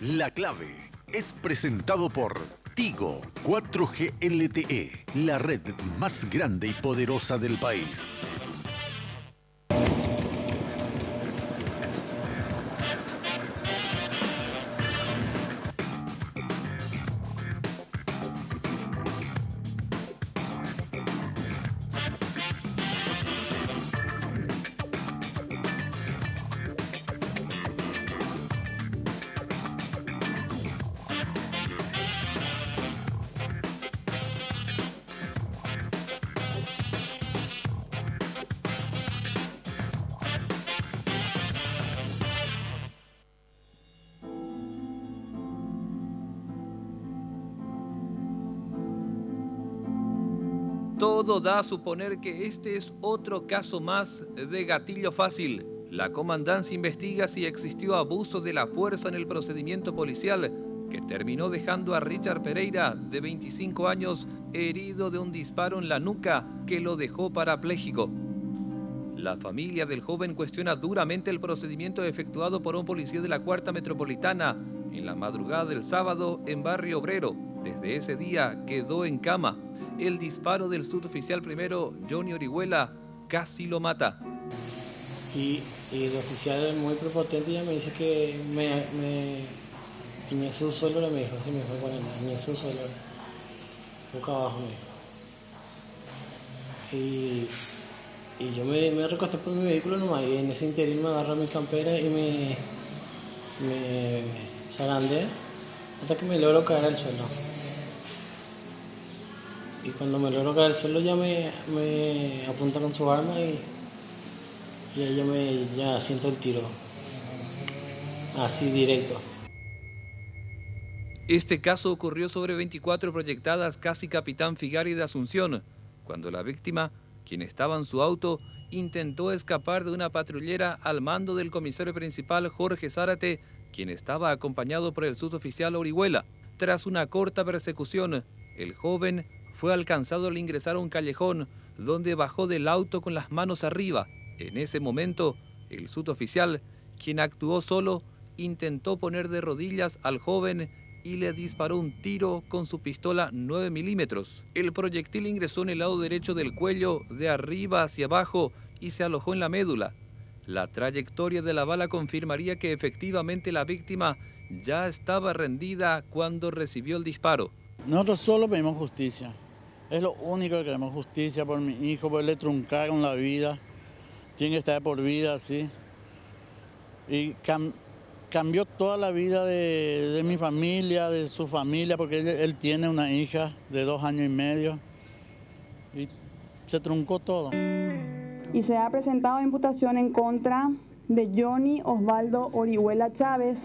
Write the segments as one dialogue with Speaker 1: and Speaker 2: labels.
Speaker 1: La Clave es presentado por Tigo 4G LTE, la red más grande y poderosa del país.
Speaker 2: Todo da a suponer que este es otro caso más de gatillo fácil. La comandancia investiga si existió abuso de la fuerza en el procedimiento policial que terminó dejando a Richard Pereira, de 25 años, herido de un disparo en la nuca que lo dejó parapléjico. La familia del joven cuestiona duramente el procedimiento efectuado por un policía de la Cuarta Metropolitana en la madrugada del sábado en Barrio Obrero. Desde ese día quedó en cama. El disparo del suboficial primero, Johnny Orihuela, casi lo mata.
Speaker 3: Y el oficial muy prepotente ya me dice que me piñé su suelo, me dijo, sí, me dijo, bueno, piñé su suelo, boca abajo, me dijo. Y yo me recosté por mi vehículo nomás, y en ese interín me agarró mi campera y me zarandeé hasta que me logro caer al suelo. Y cuando me logro caer al suelo ya me apunta con su arma y ahí ya siento el tiro, así directo.
Speaker 2: Este caso ocurrió sobre 24 proyectadas casi Capitán Figari de Asunción, cuando la víctima, quien estaba en su auto, intentó escapar de una patrullera al mando del comisario principal Jorge Zárate, quien estaba acompañado por el suboficial Orihuela. Tras una corta persecución, el joven fue alcanzado al ingresar a un callejón, donde bajó del auto con las manos arriba. En ese momento, el suboficial, quien actuó solo, intentó poner de rodillas al joven y le disparó un tiro con su pistola 9 milímetros. El proyectil ingresó en el lado derecho del cuello, de arriba hacia abajo, y se alojó en la médula. La trayectoria de la bala confirmaría que efectivamente la víctima ya estaba rendida cuando recibió el disparo.
Speaker 4: Nosotros solo pedimos justicia. Es lo único que queremos, justicia por mi hijo, por le truncaron la vida. Tiene que estar por vida, sí. Y cambió toda la vida de mi familia, de su familia, porque él tiene una hija de 2 años y medio. Y se truncó todo.
Speaker 5: Y se ha presentado imputación en contra de Johnny Osvaldo Orihuela Chávez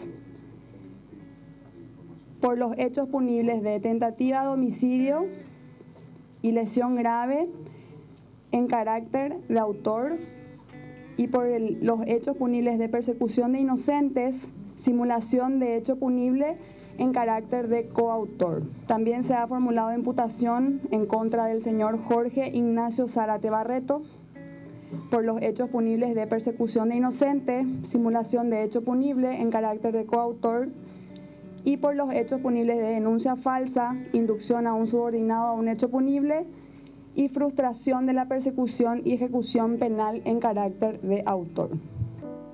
Speaker 5: por los hechos punibles de tentativa de homicidio y lesión grave en carácter de autor, y por los hechos punibles de persecución de inocentes, simulación de hecho punible en carácter de coautor. También se ha formulado imputación en contra del señor Jorge Ignacio Zárate Barreto por los hechos punibles de persecución de inocente, simulación de hecho punible en carácter de coautor, y por los hechos punibles de denuncia falsa, inducción a un subordinado a un hecho punible y frustración de la persecución y ejecución penal en carácter de autor.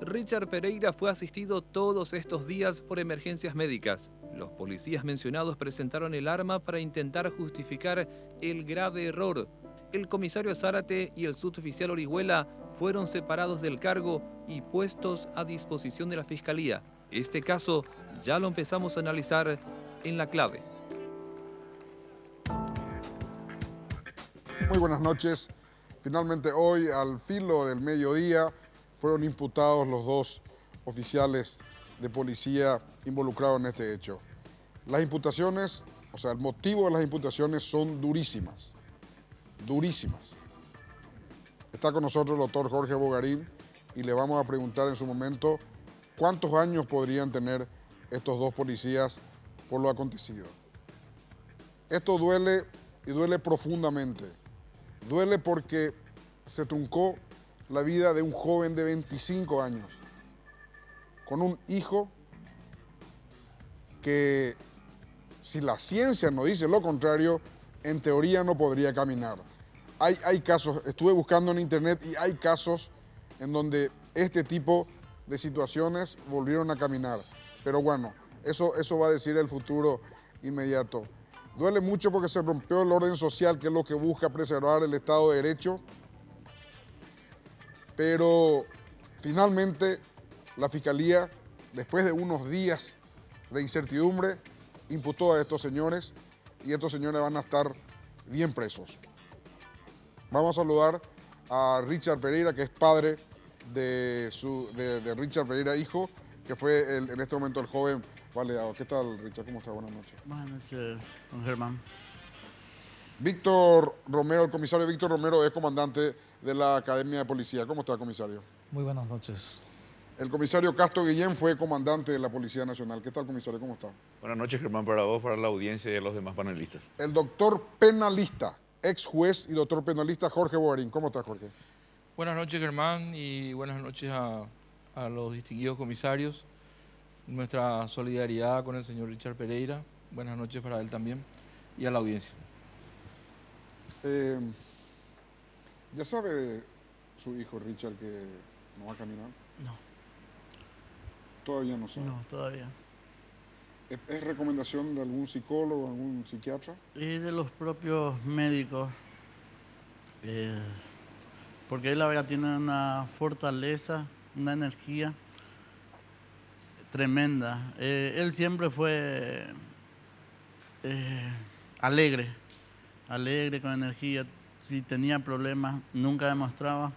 Speaker 2: Richard Pereira fue asistido todos estos días por emergencias médicas. Los policías mencionados presentaron el arma para intentar justificar el grave error. El comisario Zárate y el suboficial Orihuela fueron separados del cargo y puestos a disposición de la Fiscalía. Este caso ya lo empezamos a analizar en La Clave.
Speaker 6: Muy buenas noches. Finalmente hoy, al filo del mediodía, fueron imputados los 2 oficiales de policía involucrados en este hecho. Las imputaciones, o sea, el motivo de las imputaciones son durísimas, durísimas. Está con nosotros el doctor Jorge Bogarín y le vamos a preguntar en su momento cuántos años podrían tener estos 2 policías por lo acontecido. Esto duele y duele profundamente. Duele porque se truncó la vida de un joven de 25 años, con un hijo que si la ciencia nos dice lo contrario, en teoría no podría caminar. Hay casos, estuve buscando en internet y hay casos en donde este tipo de situaciones volvieron a caminar. Pero bueno, eso va a decir el futuro inmediato. Duele mucho porque se rompió el orden social, que es lo que busca preservar el Estado de Derecho. Pero finalmente la Fiscalía, después de unos días de incertidumbre, imputó a estos señores y estos señores van a estar bien presos. Vamos a saludar a Richard Pereira, que es padre de Richard Pereira, hijo, que fue en este momento el joven baleado. ¿Qué tal, Richard? ¿Cómo está? Buenas noches.
Speaker 4: Buenas noches, don Germán.
Speaker 6: Víctor Romero, el comisario Víctor Romero es comandante de la Academia de Policía. ¿Cómo está, comisario?
Speaker 7: Muy buenas noches.
Speaker 6: El comisario Castro Guillén fue comandante de la Policía Nacional. ¿Qué tal, comisario? ¿Cómo está?
Speaker 8: Buenas noches, Germán, para vos, para la audiencia y a los demás panelistas.
Speaker 6: El doctor penalista, ex juez y doctor penalista Jorge Boarín. ¿Cómo está, Jorge?
Speaker 9: Buenas noches, Germán, y buenas noches a los distinguidos comisarios. Nuestra solidaridad con el señor Richard Pereira. Buenas noches para él también y a la audiencia.
Speaker 6: ¿Ya sabe su hijo Richard que no va a caminar?
Speaker 4: No.
Speaker 6: Todavía no sabe.
Speaker 4: No, todavía.
Speaker 6: ¿Es recomendación de algún psicólogo, algún psiquiatra?
Speaker 4: Y de los propios médicos. Porque él ahora tiene una fortaleza, una energía tremenda. Él siempre fue alegre, con energía. Si tenía problemas, nunca demostraba.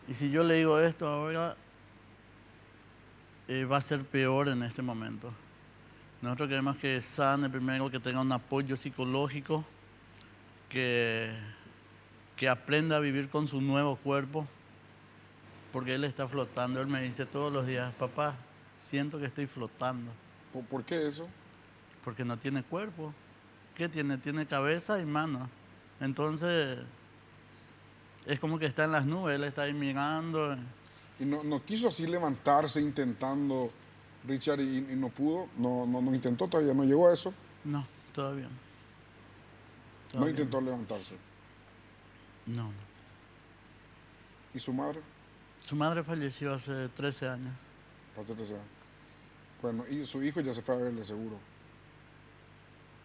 Speaker 4: Y si yo le digo esto ahora, va a ser peor en este momento. Nosotros queremos que sane primero, que tenga un apoyo psicológico, que aprenda a vivir con su nuevo cuerpo, porque él está flotando. Él me dice todos los días, papá, siento que estoy flotando.
Speaker 6: ¿Por qué eso?
Speaker 4: Porque no tiene cuerpo. ¿Qué tiene? Tiene cabeza y mano. Entonces, es como que está en las nubes, él está ahí mirando.
Speaker 6: ¿Y no quiso así levantarse intentando, Richard, y no pudo? ¿No intentó todavía? ¿No llegó a eso?
Speaker 4: No, todavía no.
Speaker 6: ¿No intentó levantarse?
Speaker 4: No.
Speaker 6: ¿Y su madre?
Speaker 4: Su madre falleció hace 13 años.
Speaker 6: Hace 13 años. Bueno, y su hijo ya se fue a verle, seguro.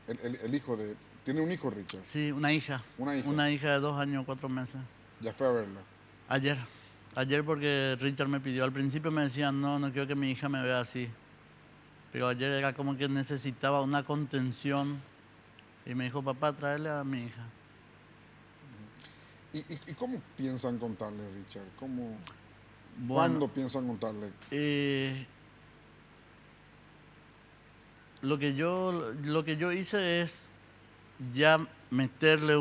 Speaker 6: El hijo de... ¿Tiene un hijo, Richard?
Speaker 4: Sí, una hija.
Speaker 6: ¿Una hija?
Speaker 4: Una hija de 2 años, 4 meses.
Speaker 6: Ya fue a verla.
Speaker 4: Ayer porque Richard me pidió. Al principio me decían, no quiero que mi hija me vea así. Pero ayer era como que necesitaba una contención. Y me dijo, papá, tráele a mi hija.
Speaker 6: ¿Y cómo piensan contarle, Richard?
Speaker 4: Bueno,
Speaker 6: ¿Cuándo piensan contarle?
Speaker 4: Lo que yo hice es ya meterle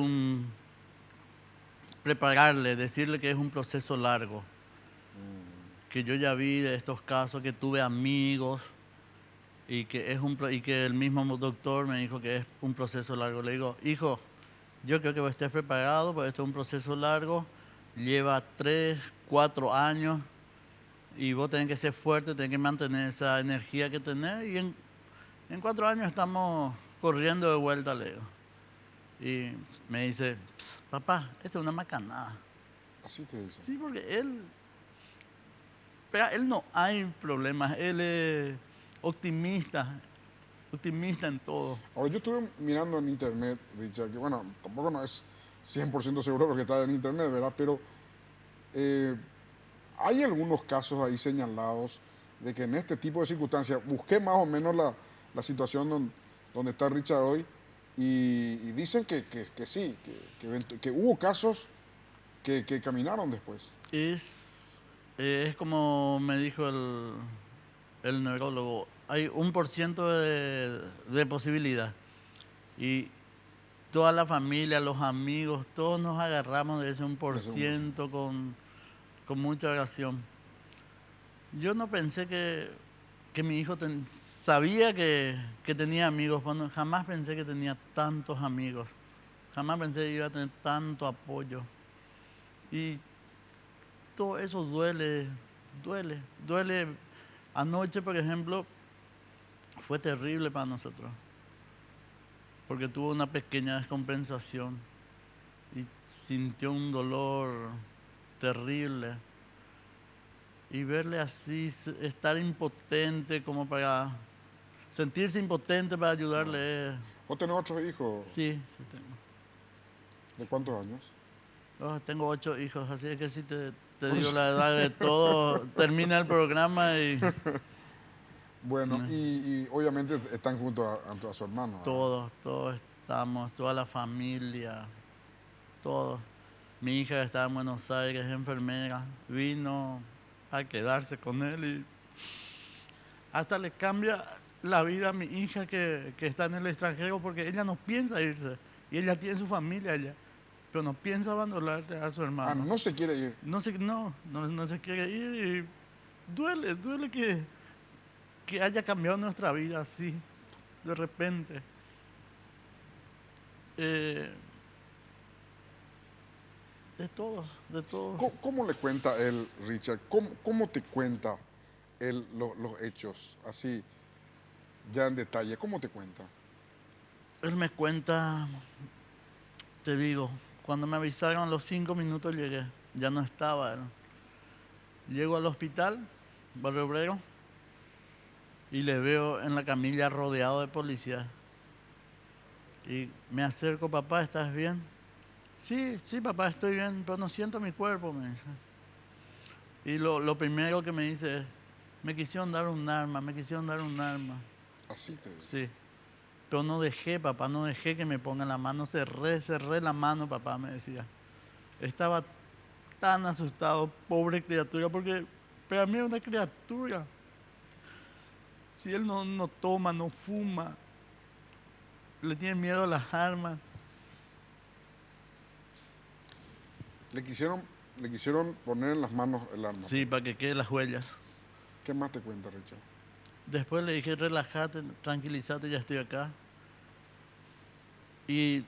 Speaker 4: prepararle, decirle que es un proceso largo. Que yo ya vi de estos casos, que tuve amigos y que el mismo doctor me dijo que es un proceso largo. Le digo, hijo, yo creo que vos estés preparado, porque esto es un proceso largo, lleva 3, 4 años y vos tenés que ser fuerte, tenés que mantener esa energía que tenés y en 4 años estamos corriendo de vuelta, le digo. Y me dice, papá, esto es una macanada.
Speaker 6: ¿Así te dice?
Speaker 4: Sí, porque él no hay problemas, él es optimista en todo.
Speaker 6: Ahora, yo estuve mirando en internet, Richard, que bueno, tampoco no es 100% seguro lo que está en internet, ¿verdad? Pero hay algunos casos ahí señalados de que en este tipo de circunstancias, busqué más o menos la situación donde está Richard hoy, y dicen que sí, que hubo casos que caminaron después.
Speaker 4: Es como me dijo el neurólogo, hay 1% de posibilidad. Y toda la familia, los amigos, todos nos agarramos de ese 1% con mucha oración. Yo no pensé que mi hijo sabía que tenía amigos, jamás pensé que tenía tantos amigos, jamás pensé que iba a tener tanto apoyo. Y todo eso duele. Anoche, por ejemplo, fue terrible para nosotros, porque tuvo una pequeña descompensación y sintió un dolor terrible. Y verle así, estar impotente, como para sentirse impotente para ayudarle.
Speaker 6: ¿Vos tenés otros hijos?
Speaker 4: Sí, sí tengo.
Speaker 6: ¿De cuántos años?
Speaker 4: Oh, tengo 8 hijos, así es que si te digo la edad de todo, termina el programa y...
Speaker 6: Bueno, y obviamente están junto a su hermano.
Speaker 4: Todos estamos, toda la familia, todos. Mi hija está en Buenos Aires, es enfermera, vino a quedarse con él y hasta le cambia la vida a mi hija que está en el extranjero, porque ella no piensa irse y ella tiene su familia allá, pero no piensa abandonarle a su hermano.
Speaker 6: Ah, no se quiere ir.
Speaker 4: No se quiere ir y duele que haya cambiado nuestra vida así, de repente. De todos.
Speaker 6: ¿Cómo le cuenta él, Richard? ¿Cómo te cuenta él los hechos, así, ya en detalle? ¿Cómo te cuenta?
Speaker 4: Él me cuenta, te digo, cuando me avisaron a los 5 minutos llegué, ya no estaba él. Llego al hospital, Barrio Obrero, y le veo en la camilla rodeado de policías. Y me acerco, papá, ¿estás bien? Sí, papá, estoy bien, pero no siento mi cuerpo, me dice. Y lo primero que me dice es, me quisieron dar un arma.
Speaker 6: Así te dice.
Speaker 4: Sí, pero no dejé, papá, no dejé que me pongan la mano, cerré la mano, papá, me decía. Estaba tan asustado, pobre criatura, porque para mí es una criatura. Si él no toma, no fuma, le tiene miedo a las armas.
Speaker 6: Le quisieron poner en las manos el arma.
Speaker 4: Sí, para que queden las huellas.
Speaker 6: ¿Qué más te cuenta, Richard?
Speaker 4: Después le dije, relájate, tranquilízate, ya estoy acá. Y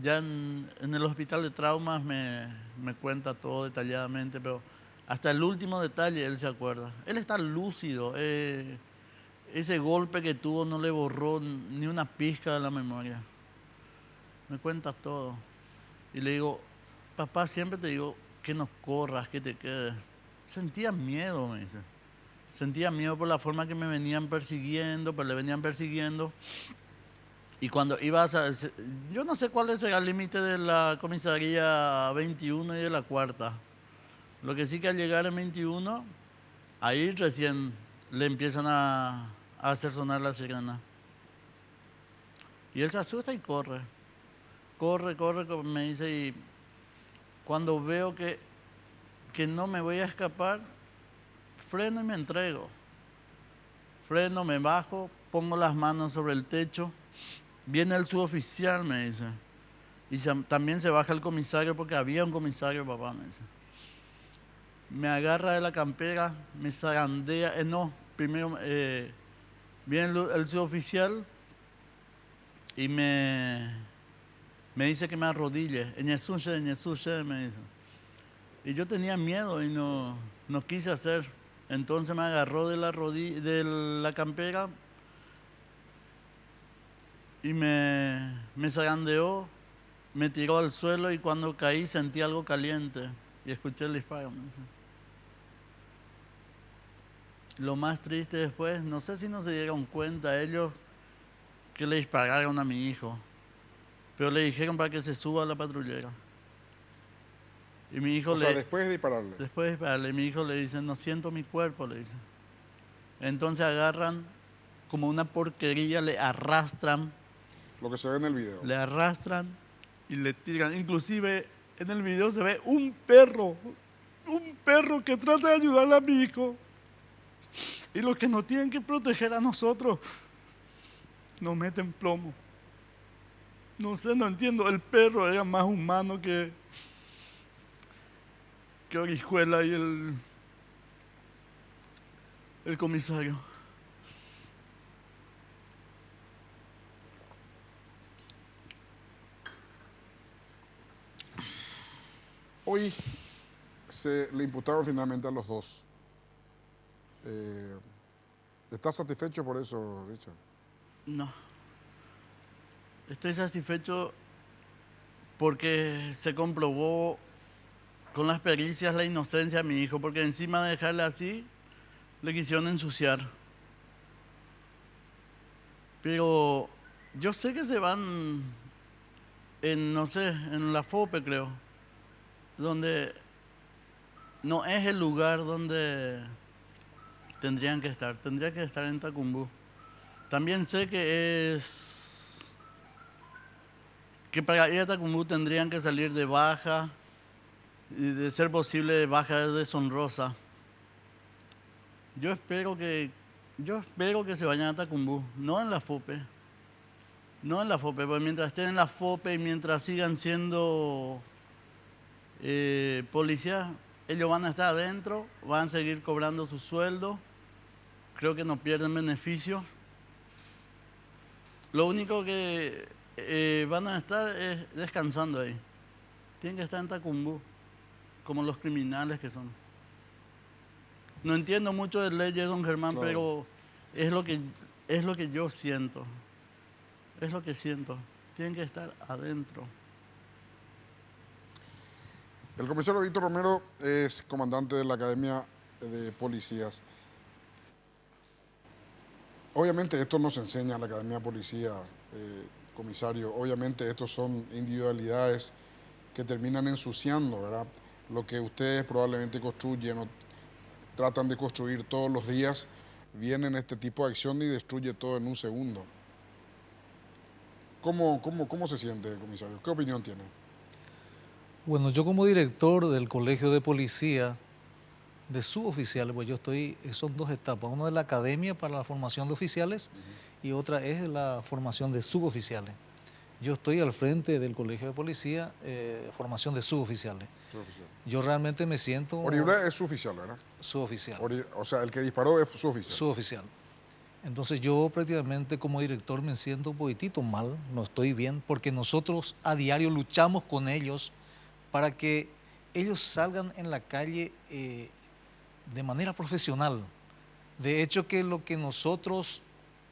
Speaker 4: ya en el hospital de traumas me cuenta todo detalladamente, pero hasta el último detalle él se acuerda. Él está lúcido. Ese golpe que tuvo no le borró ni una pizca de la memoria. Me cuenta todo. Y le digo, papá, siempre te digo que no corras, que te quedes. Sentía miedo, me dice. Sentía miedo por la forma que me venían persiguiendo, pero le venían persiguiendo. Y cuando iba a... Yo no sé cuál es el límite de la comisaría 21 y de la cuarta. Lo que sí que al llegar en 21, ahí recién le empiezan a hacer sonar la sirena. Y él se asusta y corre. Corre, me dice, y cuando veo que no me voy a escapar, freno y me entrego. Freno, me bajo, pongo las manos sobre el techo. Viene el suboficial, me dice. Y también se baja el comisario, porque había un comisario, papá, me dice. Me agarra de la campera, me zarandea. Primero viene el suboficial y me dice que me arrodille. Eñesuche, me dice. Y yo tenía miedo y no quise hacer. Entonces me agarró de la campera y me zarandeó, me tiró al suelo, y cuando caí sentí algo caliente y escuché el disparo. Lo más triste después, no sé si no se dieron cuenta ellos que le dispararon a mi hijo, pero le dijeron para que se suba a la patrullera. Y mi hijo
Speaker 6: después de dispararle.
Speaker 4: Después de dispararle, mi hijo le dice, no siento mi cuerpo, le dice. Entonces agarran como una porquería, le arrastran.
Speaker 6: Lo que se ve en el video.
Speaker 4: Le arrastran y le tiran. Inclusive en el video se ve un perro que trata de ayudarle a mi hijo. Y los que nos tienen que proteger a nosotros nos meten plomo. No sé, no entiendo. El perro era más humano que Orihuela y el comisario.
Speaker 6: Hoy se le imputaron finalmente a los dos ¿Estás satisfecho por eso, Richard?
Speaker 4: No. Estoy satisfecho porque se comprobó con las pericias la inocencia de mi hijo, porque encima de dejarle así, le quisieron ensuciar. Pero yo sé que se van en, no sé, en la FOPE, creo, donde no es el lugar donde tendrían que estar. Tendría que estar en Tacumbú. También sé que para ir a Tacumbú tendrían que salir de baja, y de ser posible de baja deshonrosa. Yo espero que se vayan a Tacumbú, no en la FOPE. No en la FOPE, porque mientras estén en la FOPE y mientras sigan siendo policías, ellos van a estar adentro, van a seguir cobrando su sueldo. Creo que no pierden beneficios. Lo único que van a estar es descansando ahí. Tienen que estar en Tacumbú, como los criminales que son. No entiendo mucho de leyes, don Germán,
Speaker 6: Claro.
Speaker 4: pero es lo que yo siento. Es lo que siento. Tienen que estar adentro.
Speaker 6: El comisario Víctor Romero es comandante de la Academia de Policías. Obviamente esto no se enseña en la Academia de Policía, comisario. Obviamente estos son individualidades que terminan ensuciando, ¿verdad? Lo que ustedes probablemente construyen o tratan de construir todos los días, vienen este tipo de acción y destruye todo en un segundo. ¿Cómo se siente, comisario? ¿Qué opinión tiene?
Speaker 7: Bueno, yo como director del Colegio de Policía, de suboficiales, pues yo son dos etapas. Una es la academia para la formación de oficiales y otra es la formación de suboficiales. Yo estoy al frente del Colegio de Policía, formación de suboficiales. Yo realmente me siento...
Speaker 6: Oribe es suboficial, ¿verdad?
Speaker 7: Suboficial.
Speaker 6: O sea, el que disparó es suboficial.
Speaker 7: Suboficial. Entonces yo prácticamente como director me siento un poquitito mal, no estoy bien, porque nosotros a diario luchamos con ellos para que ellos salgan en la calle de manera profesional. De hecho que lo que nosotros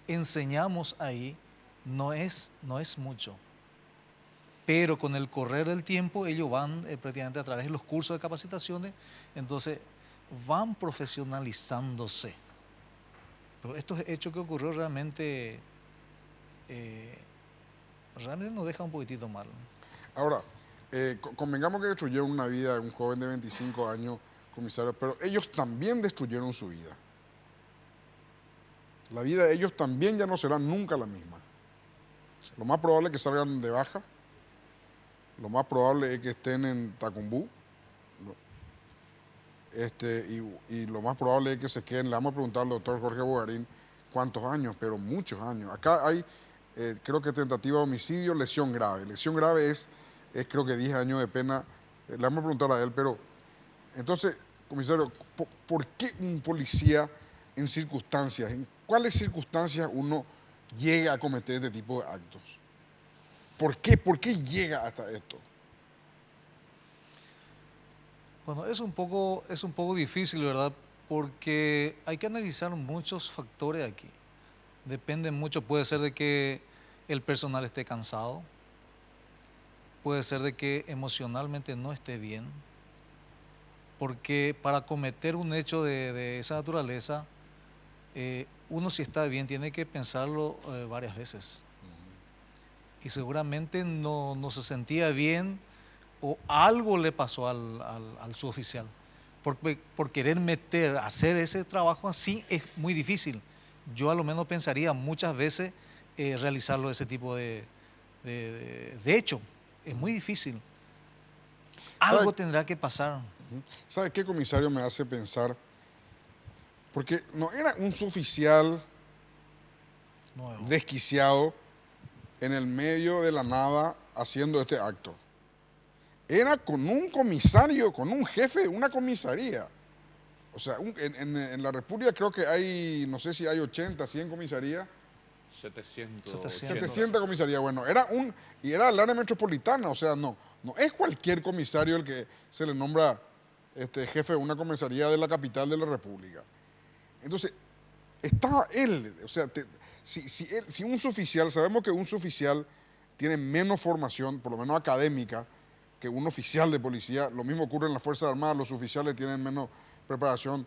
Speaker 7: enseñamos ahí no es mucho. Pero con el correr del tiempo ellos van prácticamente a través de los cursos de capacitaciones, entonces van profesionalizándose. Pero estos hechos que ocurrió realmente nos deja un poquitito mal.
Speaker 6: Ahora, convengamos que destruyeron una vida de un joven de 25 años, comisario, pero ellos también destruyeron su vida. La vida de ellos también ya no será nunca la misma. Sí. Lo más probable es que salgan de baja, lo más probable es que estén en Tacumbú, y lo más probable es que se queden. Le vamos a preguntar al doctor Jorge Bogarín cuántos años, pero muchos años. Acá hay, creo que tentativa de homicidio, lesión grave. Lesión grave es creo que 10 años de pena. Le vamos a preguntar a él, pero entonces, comisario, ¿por qué un policía en cuáles circunstancias uno llega a cometer este tipo de actos? ¿Por qué llega hasta esto?
Speaker 7: Bueno, es un poco difícil, ¿verdad? Porque hay que analizar muchos factores aquí. Depende mucho, puede ser de que el personal esté cansado, puede ser de que emocionalmente no esté bien, porque para cometer un hecho de esa naturaleza, uno si está bien tiene que pensarlo varias veces. Y seguramente no se sentía bien o algo le pasó al suboficial. Por querer hacer ese trabajo así es muy difícil. Yo a lo menos pensaría muchas veces realizarlo ese tipo de hecho. Es muy difícil. Algo tendrá que pasar.
Speaker 6: ¿Sabe qué, comisario, me hace pensar? Porque no era un suboficial desquiciado en el medio de la nada haciendo este acto. Era con un comisario, con un jefe de una comisaría. O sea, en la República creo que hay, no sé si hay 80, 100 comisarías. 700 comisarías, bueno, era el área metropolitana, o sea, no es cualquier comisario el que se le nombra jefe de una comisaría de la capital de la República. Entonces, estaba él, o sea, si un suboficial, sabemos que un suboficial tiene menos formación, por lo menos académica, que un oficial de policía. Lo mismo ocurre en las Fuerzas Armadas, los oficiales tienen menos preparación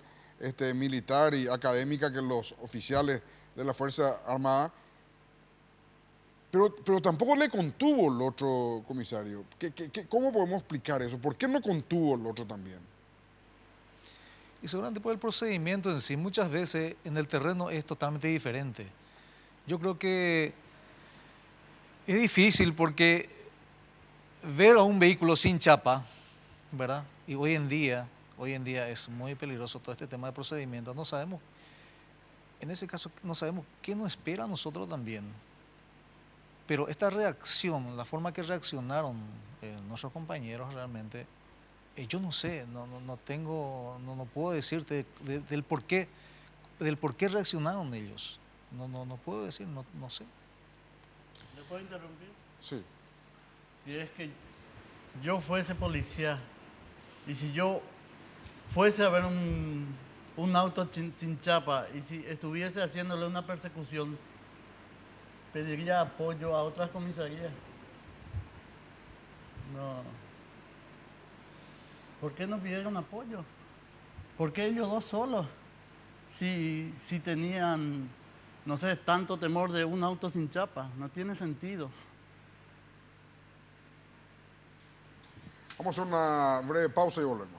Speaker 6: militar y académica que los oficiales de la Fuerza Armada. Pero tampoco le contuvo el otro comisario. ¿Cómo podemos explicar eso? ¿Por qué no contuvo el otro también?
Speaker 7: Y seguramente por el procedimiento en sí, muchas veces en el terreno es totalmente diferente. Yo creo que es difícil porque ver a un vehículo sin chapa, ¿verdad? Y hoy en día es muy peligroso todo este tema de procedimientos. No sabemos, en ese caso no sabemos qué nos espera a nosotros también. Pero esta reacción, la forma que reaccionaron nuestros compañeros realmente, yo no sé, no puedo decirte del por qué reaccionaron ellos. No puedo decir, no sé.
Speaker 4: ¿Me puedo interrumpir?
Speaker 6: Sí.
Speaker 4: Si es que yo fuese policía y si yo fuese a ver un auto sin chapa y si estuviese haciéndole una persecución, pediría apoyo a otras comisarías. No. ¿Por qué no pidieron apoyo? ¿Por qué ellos dos solos? Si tenían, no sé, tanto temor de un auto sin chapa, no tiene sentido.
Speaker 6: Vamos a hacer una breve pausa y volvemos.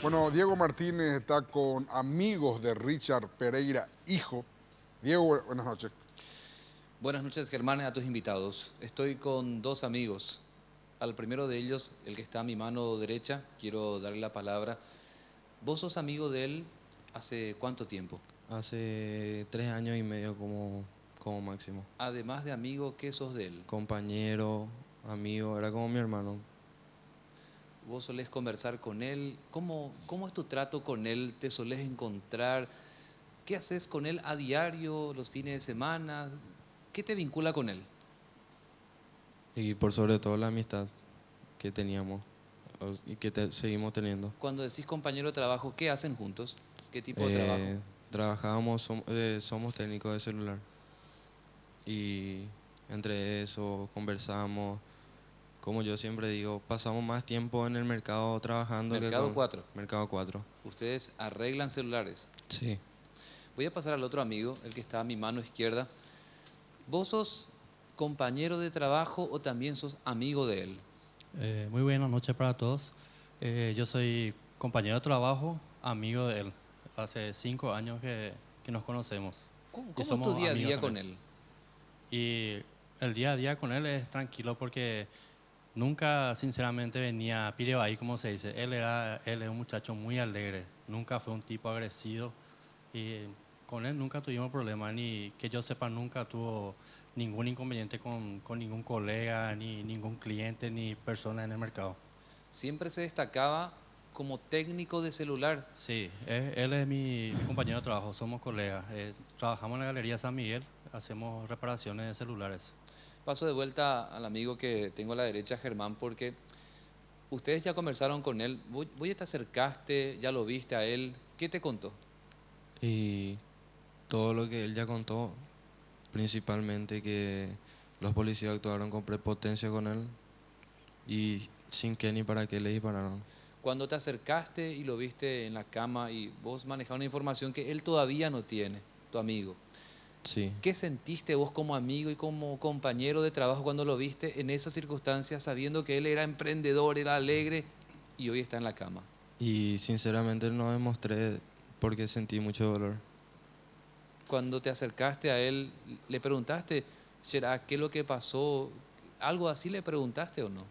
Speaker 6: Bueno, Diego Martínez está con amigos de Richard Pereira, hijo. Diego, buenas noches.
Speaker 2: Buenas noches, Germán, a tus invitados. Estoy con dos amigos. Al primero de ellos, el que está a mi mano derecha, quiero darle la palabra. ¿Vos sos amigo de él hace cuánto tiempo?
Speaker 10: Hace 3 años y medio como máximo.
Speaker 2: Además de amigo, ¿qué sos de él?
Speaker 10: Compañero, amigo, era como mi hermano.
Speaker 2: ¿Vos solés conversar con él? ¿Cómo es tu trato con él? ¿Te solés encontrar? ¿Qué haces con él a diario, los fines de semana? ¿Qué te vincula con él?
Speaker 10: Y por sobre todo la amistad que teníamos y que seguimos teniendo.
Speaker 2: Cuando decís compañero de trabajo, ¿qué hacen juntos? ¿Qué tipo de trabajo?
Speaker 10: Trabajábamos, somos técnicos de celular. Y entre eso conversamos. Como yo siempre digo, pasamos más tiempo en el mercado trabajando.
Speaker 2: Mercado 4.
Speaker 10: Mercado 4.
Speaker 2: ¿Ustedes arreglan celulares?
Speaker 10: Sí.
Speaker 2: Voy a pasar al otro amigo, el que está a mi mano izquierda. ¿Vos sos compañero de trabajo o también sos amigo de él?
Speaker 11: Muy buenas noches para todos. Yo soy compañero de trabajo, amigo de él. Hace 5 años que nos conocemos.
Speaker 2: ¿Cómo es tu día a día con él?
Speaker 11: Y el día a día con él es tranquilo porque nunca, sinceramente, venía pireo ahí, como se dice. Él es un muchacho muy alegre. Nunca fue un tipo agresivo. Y con él nunca tuvimos problemas. Ni que yo sepa, nunca tuvo ningún inconveniente con ningún colega, ni ningún cliente, ni persona en el mercado.
Speaker 2: ¿Siempre se destacaba como técnico de celular?
Speaker 11: Sí, él es mi compañero de trabajo. Somos colegas. Trabajamos en la Galería San Miguel. Hacemos reparaciones de celulares.
Speaker 2: Paso de vuelta al amigo que tengo a la derecha, Germán, porque ustedes ya conversaron con él. ¿Vos ya te acercaste, ya lo viste a él? ¿Qué te contó?
Speaker 10: Y todo lo que él ya contó, principalmente que los policías actuaron con prepotencia con él y sin qué ni para qué le dispararon.
Speaker 2: Cuando te acercaste y lo viste en la cama y vos manejabas una información que él todavía no tiene, tu amigo.
Speaker 10: Sí.
Speaker 2: ¿Qué sentiste vos como amigo y como compañero de trabajo cuando lo viste en esas circunstancias, sabiendo que él era emprendedor, era alegre y hoy está en la cama?
Speaker 10: Y sinceramente no demostré porque sentí mucho dolor.
Speaker 2: cuando te acercaste a él, le preguntaste, ¿será qué es lo que pasó? ¿Algo así le preguntaste o no?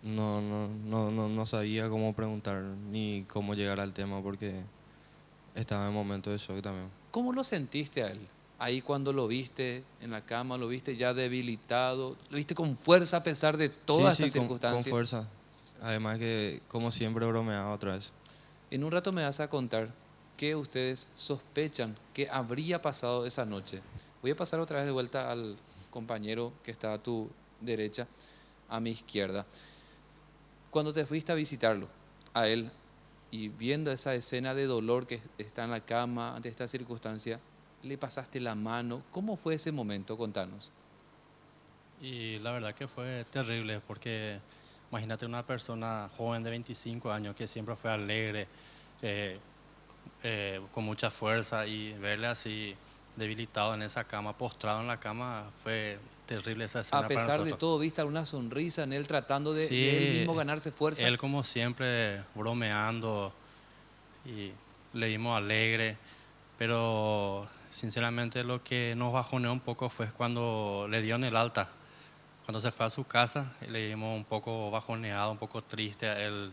Speaker 10: No sabía cómo preguntar ni cómo llegar al tema porque estaba en momento de shock también.
Speaker 2: ¿Cómo lo sentiste a él? Ahí cuando lo viste en la cama, lo viste ya debilitado, lo viste con fuerza a pesar de todas estas circunstancias.
Speaker 10: Con fuerza. Además que, como siempre, bromeaba otra vez.
Speaker 2: En un rato me vas a contar qué ustedes sospechan que habría pasado esa noche. Voy a pasar otra vez de vuelta al compañero que está a tu derecha, a mi izquierda. Cuando te fuiste a visitarlo, a él, y viendo esa escena de dolor que está en la cama ante esta circunstancia, le pasaste la mano. ¿Cómo fue ese momento? Contanos.
Speaker 11: Y la verdad que fue terrible porque imagínate una persona joven de 25 años que siempre fue alegre, con mucha fuerza, y verle así debilitado en esa cama, postrado en la cama, fue terrible esa escena.
Speaker 2: A pesar de todo, viste alguna sonrisa en él tratando de,
Speaker 11: sí,
Speaker 2: de él mismo ganarse fuerza.
Speaker 11: Él como siempre bromeando y le vimos alegre, pero sinceramente lo que nos bajoneó un poco fue cuando le dieron el alta. Cuando se fue a su casa, le vimos un poco bajoneado, un poco triste. Él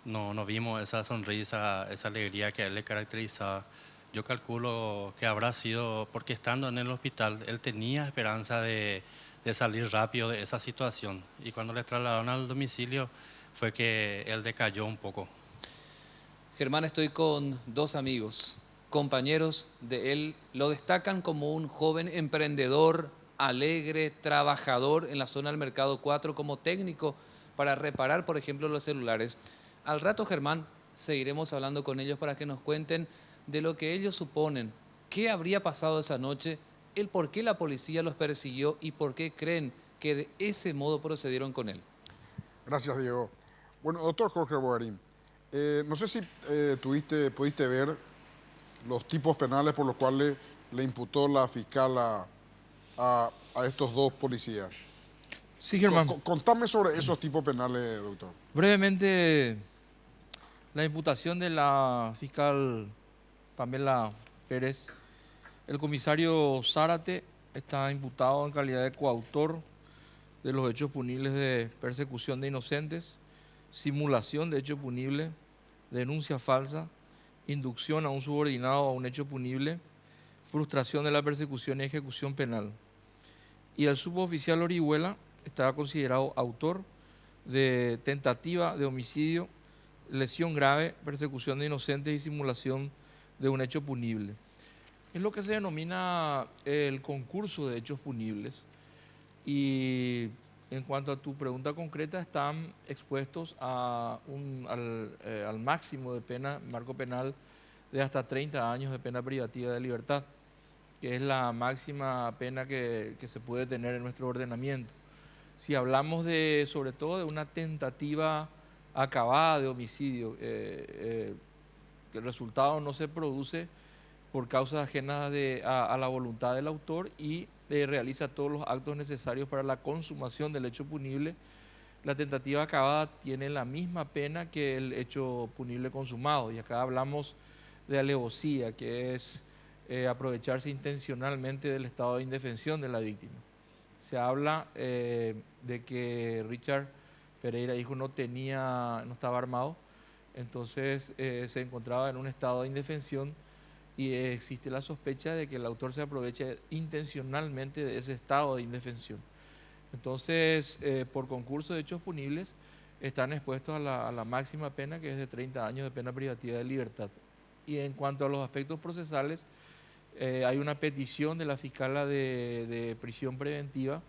Speaker 11: no vimos esa sonrisa, esa alegría que a él le caracterizaba. Yo calculo que habrá sido porque estando en el hospital, él tenía esperanza de salir rápido de esa situación. Y cuando le trasladaron al domicilio, fue que él decayó un poco.
Speaker 2: Germán, estoy con dos amigos, compañeros de él. Lo destacan como un joven emprendedor, alegre, trabajador en la zona del Mercado 4 como técnico para reparar, por ejemplo, los celulares. Al rato, Germán, seguiremos hablando con ellos para que nos cuenten de lo que ellos suponen, qué habría pasado esa noche, el por qué la policía los persiguió y por qué creen que de ese modo procedieron con él.
Speaker 6: Gracias, Diego. Bueno, doctor Jorge Bogarín, no sé si pudiste ver los tipos penales por los cuales le imputó la fiscal a estos dos policías.
Speaker 9: Sí, Germán.
Speaker 6: Contame sobre esos tipos penales, doctor.
Speaker 9: Brevemente, la imputación de la fiscal Pamela Pérez. El comisario Zárate está imputado en calidad de coautor de los hechos punibles de persecución de inocentes, simulación de hecho punible, denuncia falsa, inducción a un subordinado a un hecho punible, frustración de la persecución y ejecución penal. Y el suboficial Orihuela está considerado autor de tentativa de homicidio, lesión grave, persecución de inocentes y simulación de un hecho punible. Es lo que se denomina el concurso de hechos punibles. Y en cuanto a tu pregunta concreta, están expuestos al máximo de pena, marco penal de hasta 30 años de pena privativa de libertad, que es la máxima pena que se puede tener en nuestro ordenamiento. Si hablamos sobre todo de una tentativa acabada de homicidio, que el resultado no se produce por causas ajenas a la voluntad del autor y realiza todos los actos necesarios para la consumación del hecho punible, la tentativa acabada tiene la misma pena que el hecho punible consumado. Y acá hablamos de alevosía, que es aprovecharse intencionalmente del estado de indefensión de la víctima. Se habla de que Richard Pereira, hijo, no estaba armado, entonces se encontraba en un estado de indefensión y existe la sospecha de que el autor se aproveche intencionalmente de ese estado de indefensión. Entonces, por concurso de hechos punibles, están expuestos a la máxima pena, que es de 30 años de pena privativa de libertad. Y en cuanto a los aspectos procesales, hay una petición de la fiscala de prisión preventiva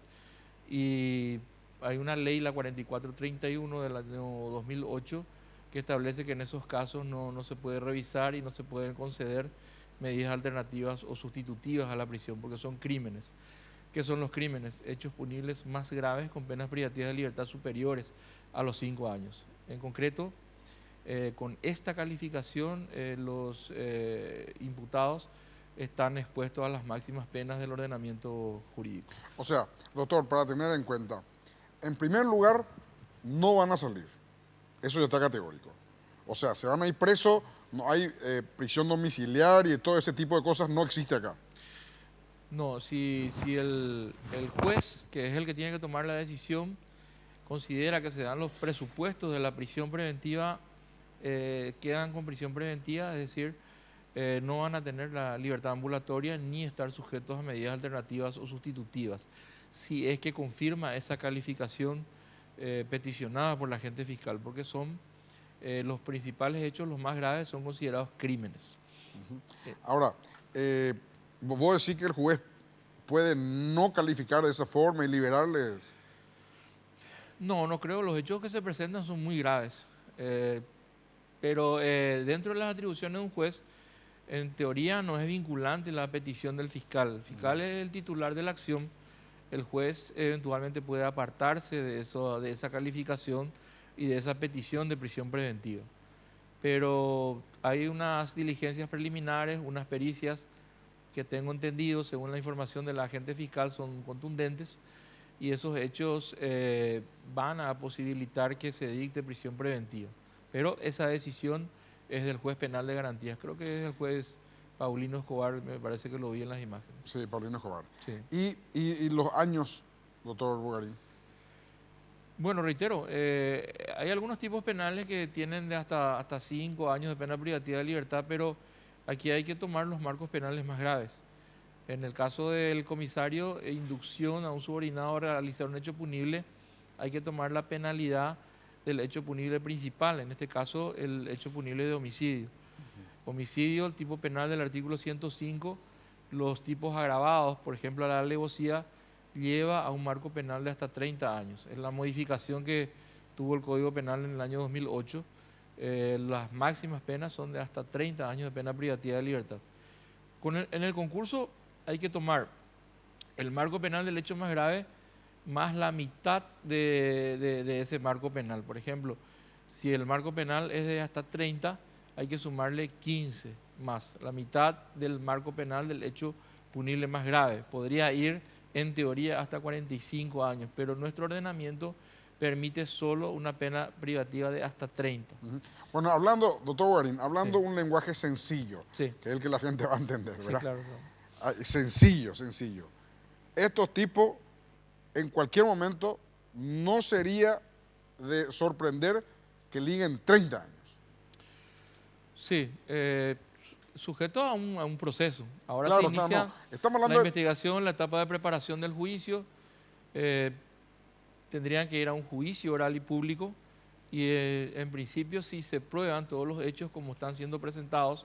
Speaker 9: y hay una ley, la 4431 del año 2008, que establece que en esos casos no se puede revisar y no se pueden conceder medidas alternativas o sustitutivas a la prisión, porque son crímenes. ¿Qué son los crímenes? Hechos punibles más graves con penas privativas de libertad superiores a los 5 años. En concreto, con esta calificación, los imputados están expuestos a las máximas penas del ordenamiento jurídico.
Speaker 6: O sea, doctor, para tener en cuenta, en primer lugar, no van a salir. Eso ya está categórico. O sea, se van a ir presos, no hay prisión domiciliaria y todo ese tipo de cosas no existe acá.
Speaker 9: No, si el juez, que es el que tiene que tomar la decisión, considera que se dan los presupuestos de la prisión preventiva, quedan con prisión preventiva, es decir, no van a tener la libertad ambulatoria ni estar sujetos a medidas alternativas o sustitutivas. Si es que confirma esa calificación peticionada por la agente fiscal, porque son los principales hechos, los más graves, son considerados crímenes.
Speaker 6: Ahora, ¿vos decís que el juez puede no calificar de esa forma y liberarles?
Speaker 9: No, no creo. Los hechos que se presentan son muy graves. Pero dentro de las atribuciones de un juez, en teoría no es vinculante la petición del fiscal. El fiscal es el titular de la acción. El juez eventualmente puede apartarse de esa calificación y de esa petición de prisión preventiva. Pero hay unas diligencias preliminares, unas pericias que tengo entendido, según la información de la agente fiscal, son contundentes, y esos hechos van a posibilitar que se dicte prisión preventiva. Pero esa decisión es del juez penal de garantías. Creo que es el juez Paulino Escobar, me parece que lo vi en las imágenes.
Speaker 6: Sí, Paulino Escobar.
Speaker 9: Sí.
Speaker 6: ¿Y los años, doctor Bogarín?
Speaker 9: Bueno, reitero, hay algunos tipos penales que tienen de hasta 5 años de pena privativa de libertad, pero aquí hay que tomar los marcos penales más graves. En el caso del comisario, inducción a un subordinado a realizar un hecho punible, hay que tomar la penalidad del hecho punible principal, en este caso el hecho punible de homicidio. Homicidio, el tipo penal del artículo 105, los tipos agravados, por ejemplo, la alevosía, lleva a un marco penal de hasta 30 años. Es la modificación que tuvo el Código Penal en el año 2008. Las máximas penas son de hasta 30 años de pena privativa de libertad. En el concurso hay que tomar el marco penal del hecho más grave más la mitad de ese marco penal. Por ejemplo, si el marco penal es de hasta 30, hay que sumarle 15 más, la mitad del marco penal del hecho punible más grave. Podría ir, en teoría, hasta 45 años, pero nuestro ordenamiento permite solo una pena privativa de hasta 30.
Speaker 6: Bueno, hablando, doctor Bogarín, hablando un lenguaje sencillo,
Speaker 9: sí,
Speaker 6: que es el que la gente va a entender, ¿verdad?
Speaker 9: Sí, claro.
Speaker 6: Sencillo. Estos tipos, en cualquier momento, no sería de sorprender que liguen 30 años.
Speaker 9: Sí, sujeto a un proceso. Ahora
Speaker 6: claro,
Speaker 9: se inicia
Speaker 6: Estamos
Speaker 9: la investigación, la etapa de preparación del juicio. Tendrían que ir a un juicio oral y público y en principio, si se prueban todos los hechos como están siendo presentados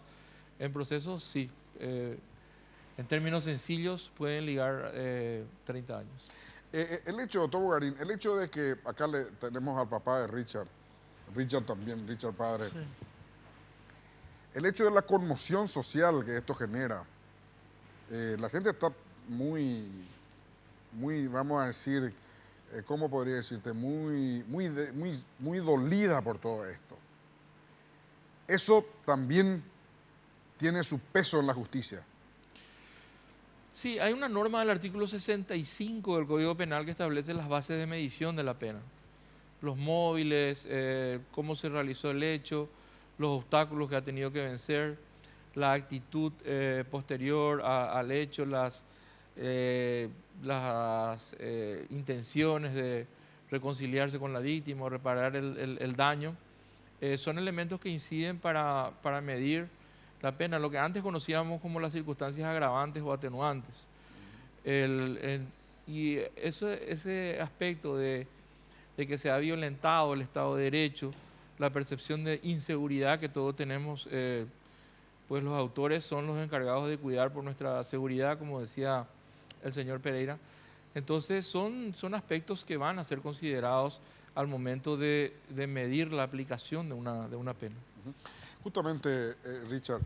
Speaker 9: en proceso, sí. En términos sencillos pueden ligar 30 años.
Speaker 6: El hecho, doctor Bogarín, el hecho de que acá tenemos al papá de Richard también, Richard padre, sí. El hecho de la conmoción social que esto genera, la gente está muy, vamos a decir, ¿cómo podría decirte? Muy dolida por todo esto. Eso también tiene su peso en la justicia.
Speaker 9: Sí, hay una norma del artículo 65 del Código Penal que establece las bases de medición de la pena. Los móviles, cómo se realizó el hecho, los obstáculos que ha tenido que vencer, la actitud posterior al hecho, las intenciones de reconciliarse con la víctima o reparar el daño, son elementos que inciden para medir la pena, lo que antes conocíamos como las circunstancias agravantes o atenuantes. Y ese aspecto de que se ha violentado el Estado de Derecho, la percepción de inseguridad que todos tenemos, pues los autores son los encargados de cuidar por nuestra seguridad, como decía el señor Pereira. Entonces son aspectos que van a ser considerados al momento de medir la aplicación de una pena.
Speaker 6: Justamente, Richard,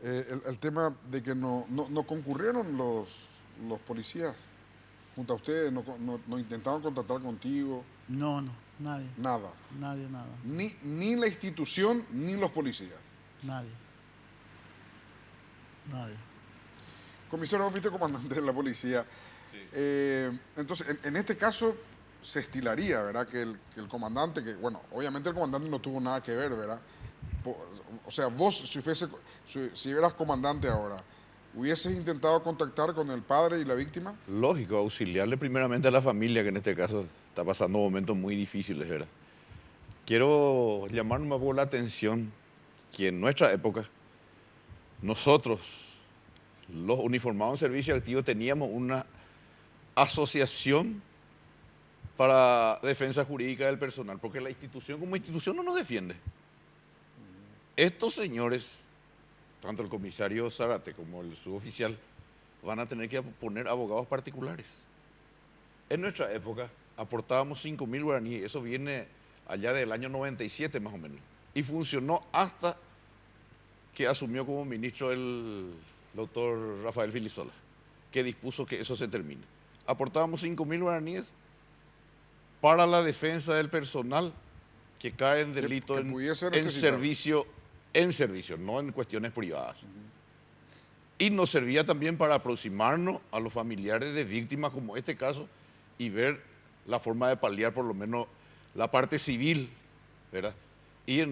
Speaker 6: el tema de que no concurrieron los policías junto a ustedes, no intentaron contactar contigo.
Speaker 4: No, nadie.
Speaker 6: Nada.
Speaker 4: Nadie, nada.
Speaker 6: Ni la institución, ni los policías.
Speaker 4: Nadie.
Speaker 6: Comisario, vos fuiste comandante de la policía. Sí. Entonces, en este caso se estilaría, ¿verdad? Que el comandante, que bueno, obviamente el comandante no tuvo nada que ver, ¿verdad? O sea, vos, si eras comandante ahora, ¿hubieses intentado contactar con el padre y la víctima?
Speaker 8: Lógico, auxiliarle primeramente a la familia, que en este caso está pasando momentos muy difíciles, ¿verdad? Quiero llamar un poco la atención que en nuestra época, nosotros, los uniformados en servicio activo, teníamos una asociación para defensa jurídica del personal, porque la institución como institución no nos defiende. Estos señores, tanto el comisario Zárate como el suboficial, van a tener que poner abogados particulares. En nuestra época aportábamos 5.000 guaraníes, eso viene allá del año 97 más o menos, y funcionó hasta que asumió como ministro el doctor Rafael Filisola, que dispuso que eso se termine. Aportábamos 5.000 guaraníes para la defensa del personal que cae en delito en servicio, no en cuestiones privadas. Y nos servía también para aproximarnos a los familiares de víctimas como este caso y ver la forma de paliar por lo menos la parte civil, ¿verdad? Y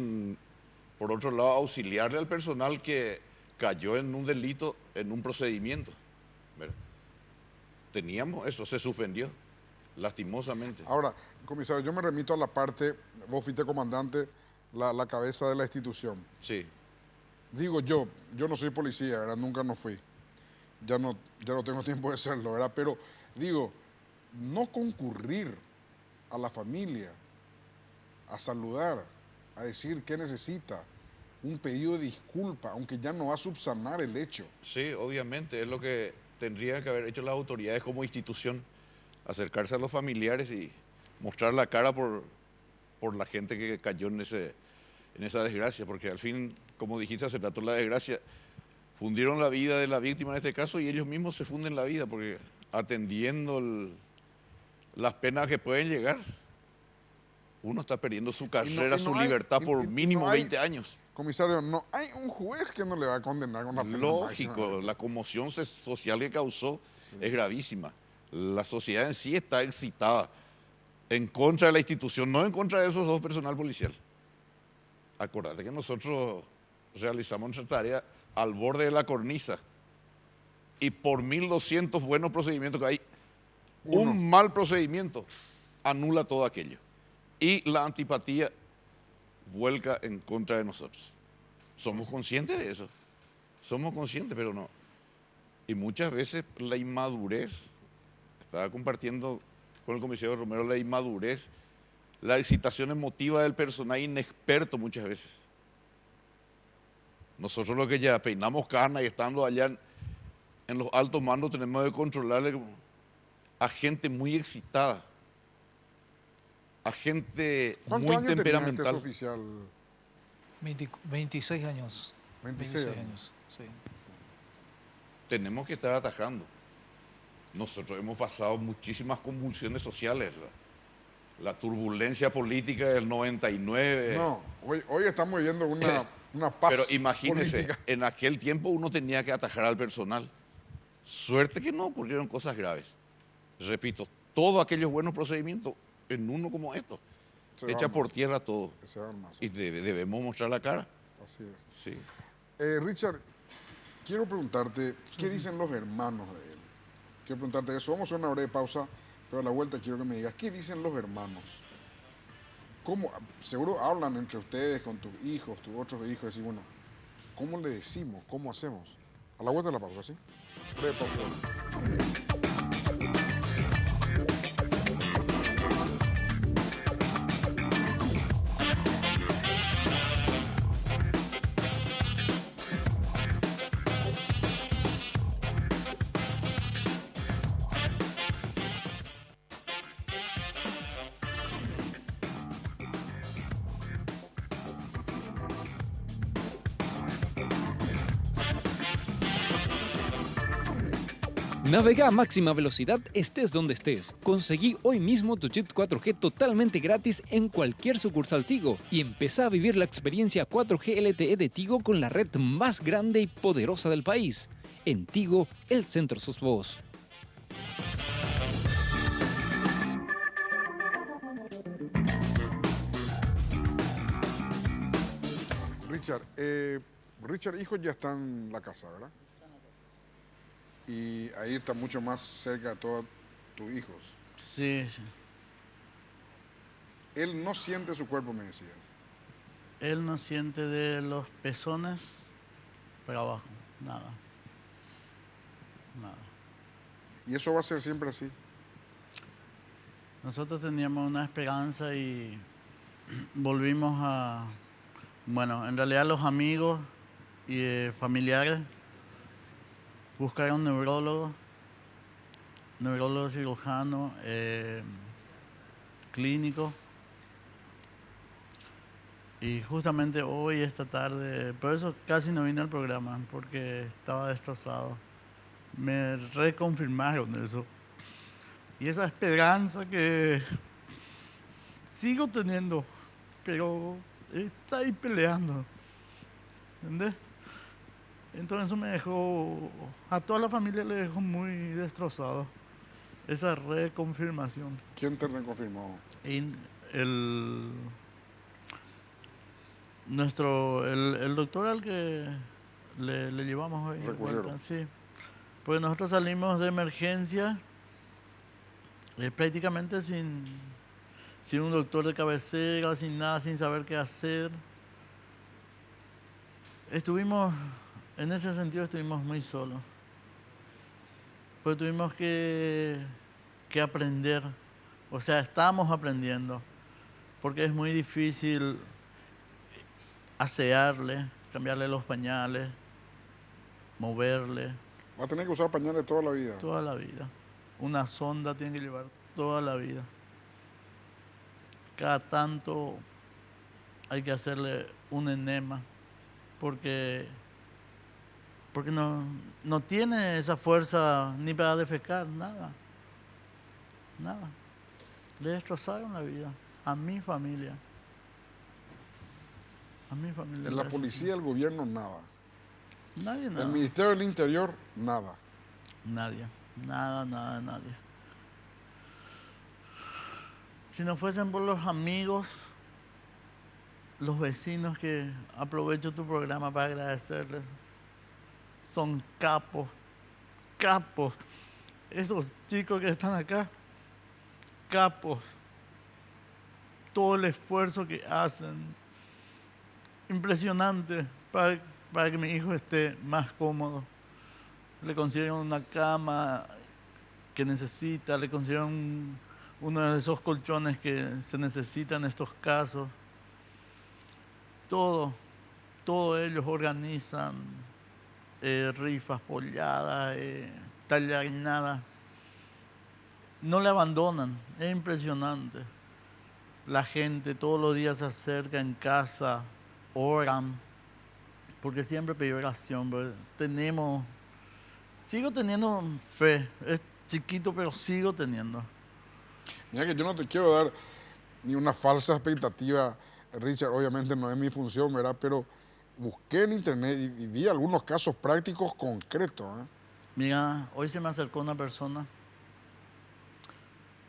Speaker 8: por otro lado auxiliarle al personal que cayó en un delito, en un procedimiento, ¿verdad? Teníamos eso, se suspendió, lastimosamente.
Speaker 6: Ahora, comisario, yo me remito a la parte, vos fuiste comandante, la cabeza de la institución.
Speaker 8: Sí.
Speaker 6: Digo yo no soy policía, ¿verdad? Nunca no fui. Ya no tengo tiempo de serlo, ¿verdad? Pero digo, no concurrir a la familia, a saludar, a decir qué necesita, un pedido de disculpa, aunque ya no va a subsanar el hecho.
Speaker 8: Sí, obviamente, es lo que tendrían que haber hecho las autoridades como institución, acercarse a los familiares y mostrar la cara por la gente que cayó en esa desgracia, porque al fin, como dijiste hace rato, la desgracia, fundieron la vida de la víctima en este caso y ellos mismos se funden la vida, porque atendiendo las penas que pueden llegar, uno está perdiendo su carrera, su libertad por mínimo 20 años.
Speaker 6: Comisario, no hay un juez que no le va a condenar con una pena
Speaker 8: Lógico,
Speaker 6: máxima.
Speaker 8: la conmoción social que causó es gravísima. La sociedad en sí está excitada en contra de la institución, no en contra de esos dos personal policial. Acordate que nosotros realizamos nuestra tarea al borde de la cornisa y por 1.200 buenos procedimientos que hay, un mal procedimiento anula todo aquello. Y la antipatía vuelca en contra de nosotros. Somos conscientes de eso. Somos conscientes, pero no. Y muchas veces la inmadurez, estaba compartiendo con el comisario Romero la inmadurez, la excitación emotiva del personal inexperto muchas veces. Nosotros los que ya peinamos cana y estando allá en los altos mandos tenemos que controlarle a gente muy excitada, a gente muy temperamental.
Speaker 6: Este oficial?
Speaker 7: 26 años.
Speaker 6: 26
Speaker 7: años, sí.
Speaker 8: Tenemos que estar atajando. Nosotros hemos pasado muchísimas convulsiones sociales. La turbulencia política del 99.
Speaker 6: No, hoy estamos viviendo una paz.
Speaker 8: Pero imagínese,
Speaker 6: política.
Speaker 8: en aquel tiempo uno tenía que atajar al personal. Suerte que no ocurrieron cosas graves. Repito, todos aquellos buenos procedimientos en uno como esto, echa por tierra todo. Y debemos mostrar la cara.
Speaker 6: Así es.
Speaker 8: Sí.
Speaker 6: Richard, quiero preguntarte, ¿qué dicen los hermanos de él? Quiero preguntarte eso. Vamos a hacer una breve pausa, pero a la vuelta quiero que me digas, ¿qué dicen los hermanos? ¿Cómo? Seguro hablan entre ustedes, con tus hijos, tus otros hijos, y decir, bueno, ¿cómo le decimos? ¿Cómo hacemos? A la vuelta de la pausa, ¿sí? Breve pausa.
Speaker 12: Navega a máxima velocidad estés donde estés. Conseguí hoy mismo tu chip 4G totalmente gratis en cualquier sucursal Tigo y empezá a vivir la experiencia 4G LTE de Tigo con la red más grande y poderosa del país. En Tigo, el centro sos vos.
Speaker 6: Richard, hijos ya están en la casa, ¿verdad? Y ahí está mucho más cerca de todos tus hijos.
Speaker 4: Sí, sí.
Speaker 6: Él no siente su cuerpo, me decías.
Speaker 4: Él no siente de los pezones para abajo, nada. Nada.
Speaker 6: ¿Y eso va a ser siempre así?
Speaker 4: Nosotros teníamos una esperanza y volvimos a... Bueno, en realidad los amigos y familiares buscaron neurólogo cirujano, clínico. Y justamente hoy, esta tarde, por eso casi no vine al programa, porque estaba destrozado. Me reconfirmaron eso. Y esa esperanza que sigo teniendo, pero está ahí peleando. ¿Entendés? Entonces eso me dejó, a toda la familia le dejó muy destrozado. Esa reconfirmación.
Speaker 6: ¿Quién te reconfirmó?
Speaker 4: El doctor al que le llevamos hoy.
Speaker 6: Recurrieron.
Speaker 4: Sí. Pues nosotros salimos de emergencia prácticamente sin un doctor de cabecera, sin nada, sin saber qué hacer. En ese sentido estuvimos muy solos. Pues tuvimos que aprender, o sea, estamos aprendiendo, porque es muy difícil asearle, cambiarle los pañales, moverle.
Speaker 6: Va a tener que usar pañales toda la vida.
Speaker 4: Toda la vida. Una sonda tiene que llevar toda la vida. Cada tanto hay que hacerle un enema, porque no tiene esa fuerza ni para defecar, nada. Nada. Le destrozaron la vida a mi familia. A mi familia.
Speaker 6: En la policía, el gobierno, nada.
Speaker 4: Nadie, nada.
Speaker 6: El Ministerio del Interior, nada.
Speaker 4: Nadie. Nada, nadie. Si no fuesen por los amigos, los vecinos, que aprovecho tu programa para agradecerles, son capos. Esos chicos que están acá, capos. Todo el esfuerzo que hacen, impresionante, para que mi hijo esté más cómodo. Le consiguieron una cama que necesita, le consiguieron uno de esos colchones que se necesitan en estos casos. Todo ellos organizan rifas, polladas, tallarinadas. No le abandonan, es impresionante. La gente todos los días se acerca en casa, oran, porque siempre pedí oración. Sigo teniendo fe, es chiquito, pero sigo teniendo.
Speaker 6: Mira que yo no te quiero dar ni una falsa expectativa, Richard, obviamente no es mi función, ¿verdad? Pero busqué en internet y vi algunos casos prácticos concretos.
Speaker 4: Mira, hoy se me acercó una persona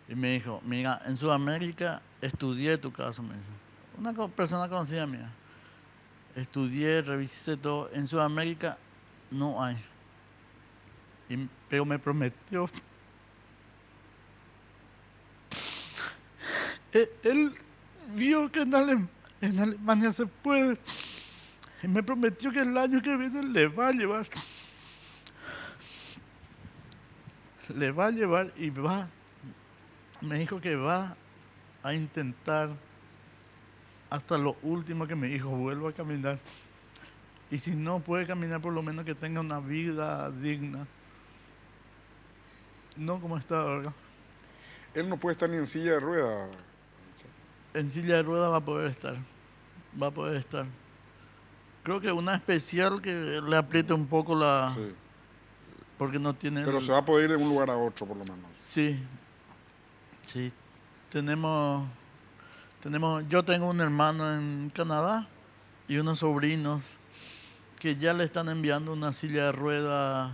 Speaker 4: y me dijo, mira, en Sudamérica estudié tu caso, me dice. Una persona conocida mía. Estudié, revisé todo. En Sudamérica no hay. Pero me prometió. Él vio que en Alemania se puede. Y me prometió que el año que viene le va a llevar. Le va a llevar y va. Me dijo que va a intentar hasta lo último que mi hijo vuelva a caminar. Y si no puede caminar, por lo menos que tenga una vida digna. No como está ahora.
Speaker 6: Él no puede estar ni en silla de ruedas.
Speaker 4: En silla de ruedas va a poder estar. Va a poder estar. Creo que una especial que le apriete un poco la...
Speaker 6: Sí.
Speaker 4: Porque no tiene...
Speaker 6: Pero se va a poder ir de un lugar a otro, por lo menos.
Speaker 4: Sí. Yo tengo un hermano en Canadá y unos sobrinos que ya le están enviando una silla de rueda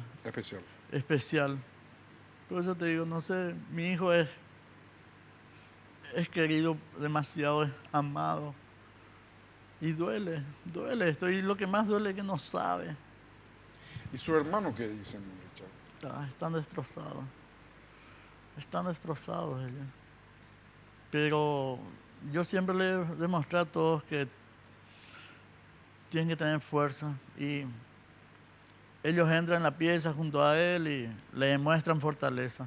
Speaker 4: especial. Por eso te digo, no sé, mi hijo es querido demasiado, es amado. Y duele. Y lo que más duele es que no sabe.
Speaker 6: ¿Y su hermano qué dicen, Richard?
Speaker 4: Están destrozados. Están destrozados ellos. Pero yo siempre les demostré a todos que tienen que tener fuerza. Y ellos entran en la pieza junto a él y le demuestran fortaleza.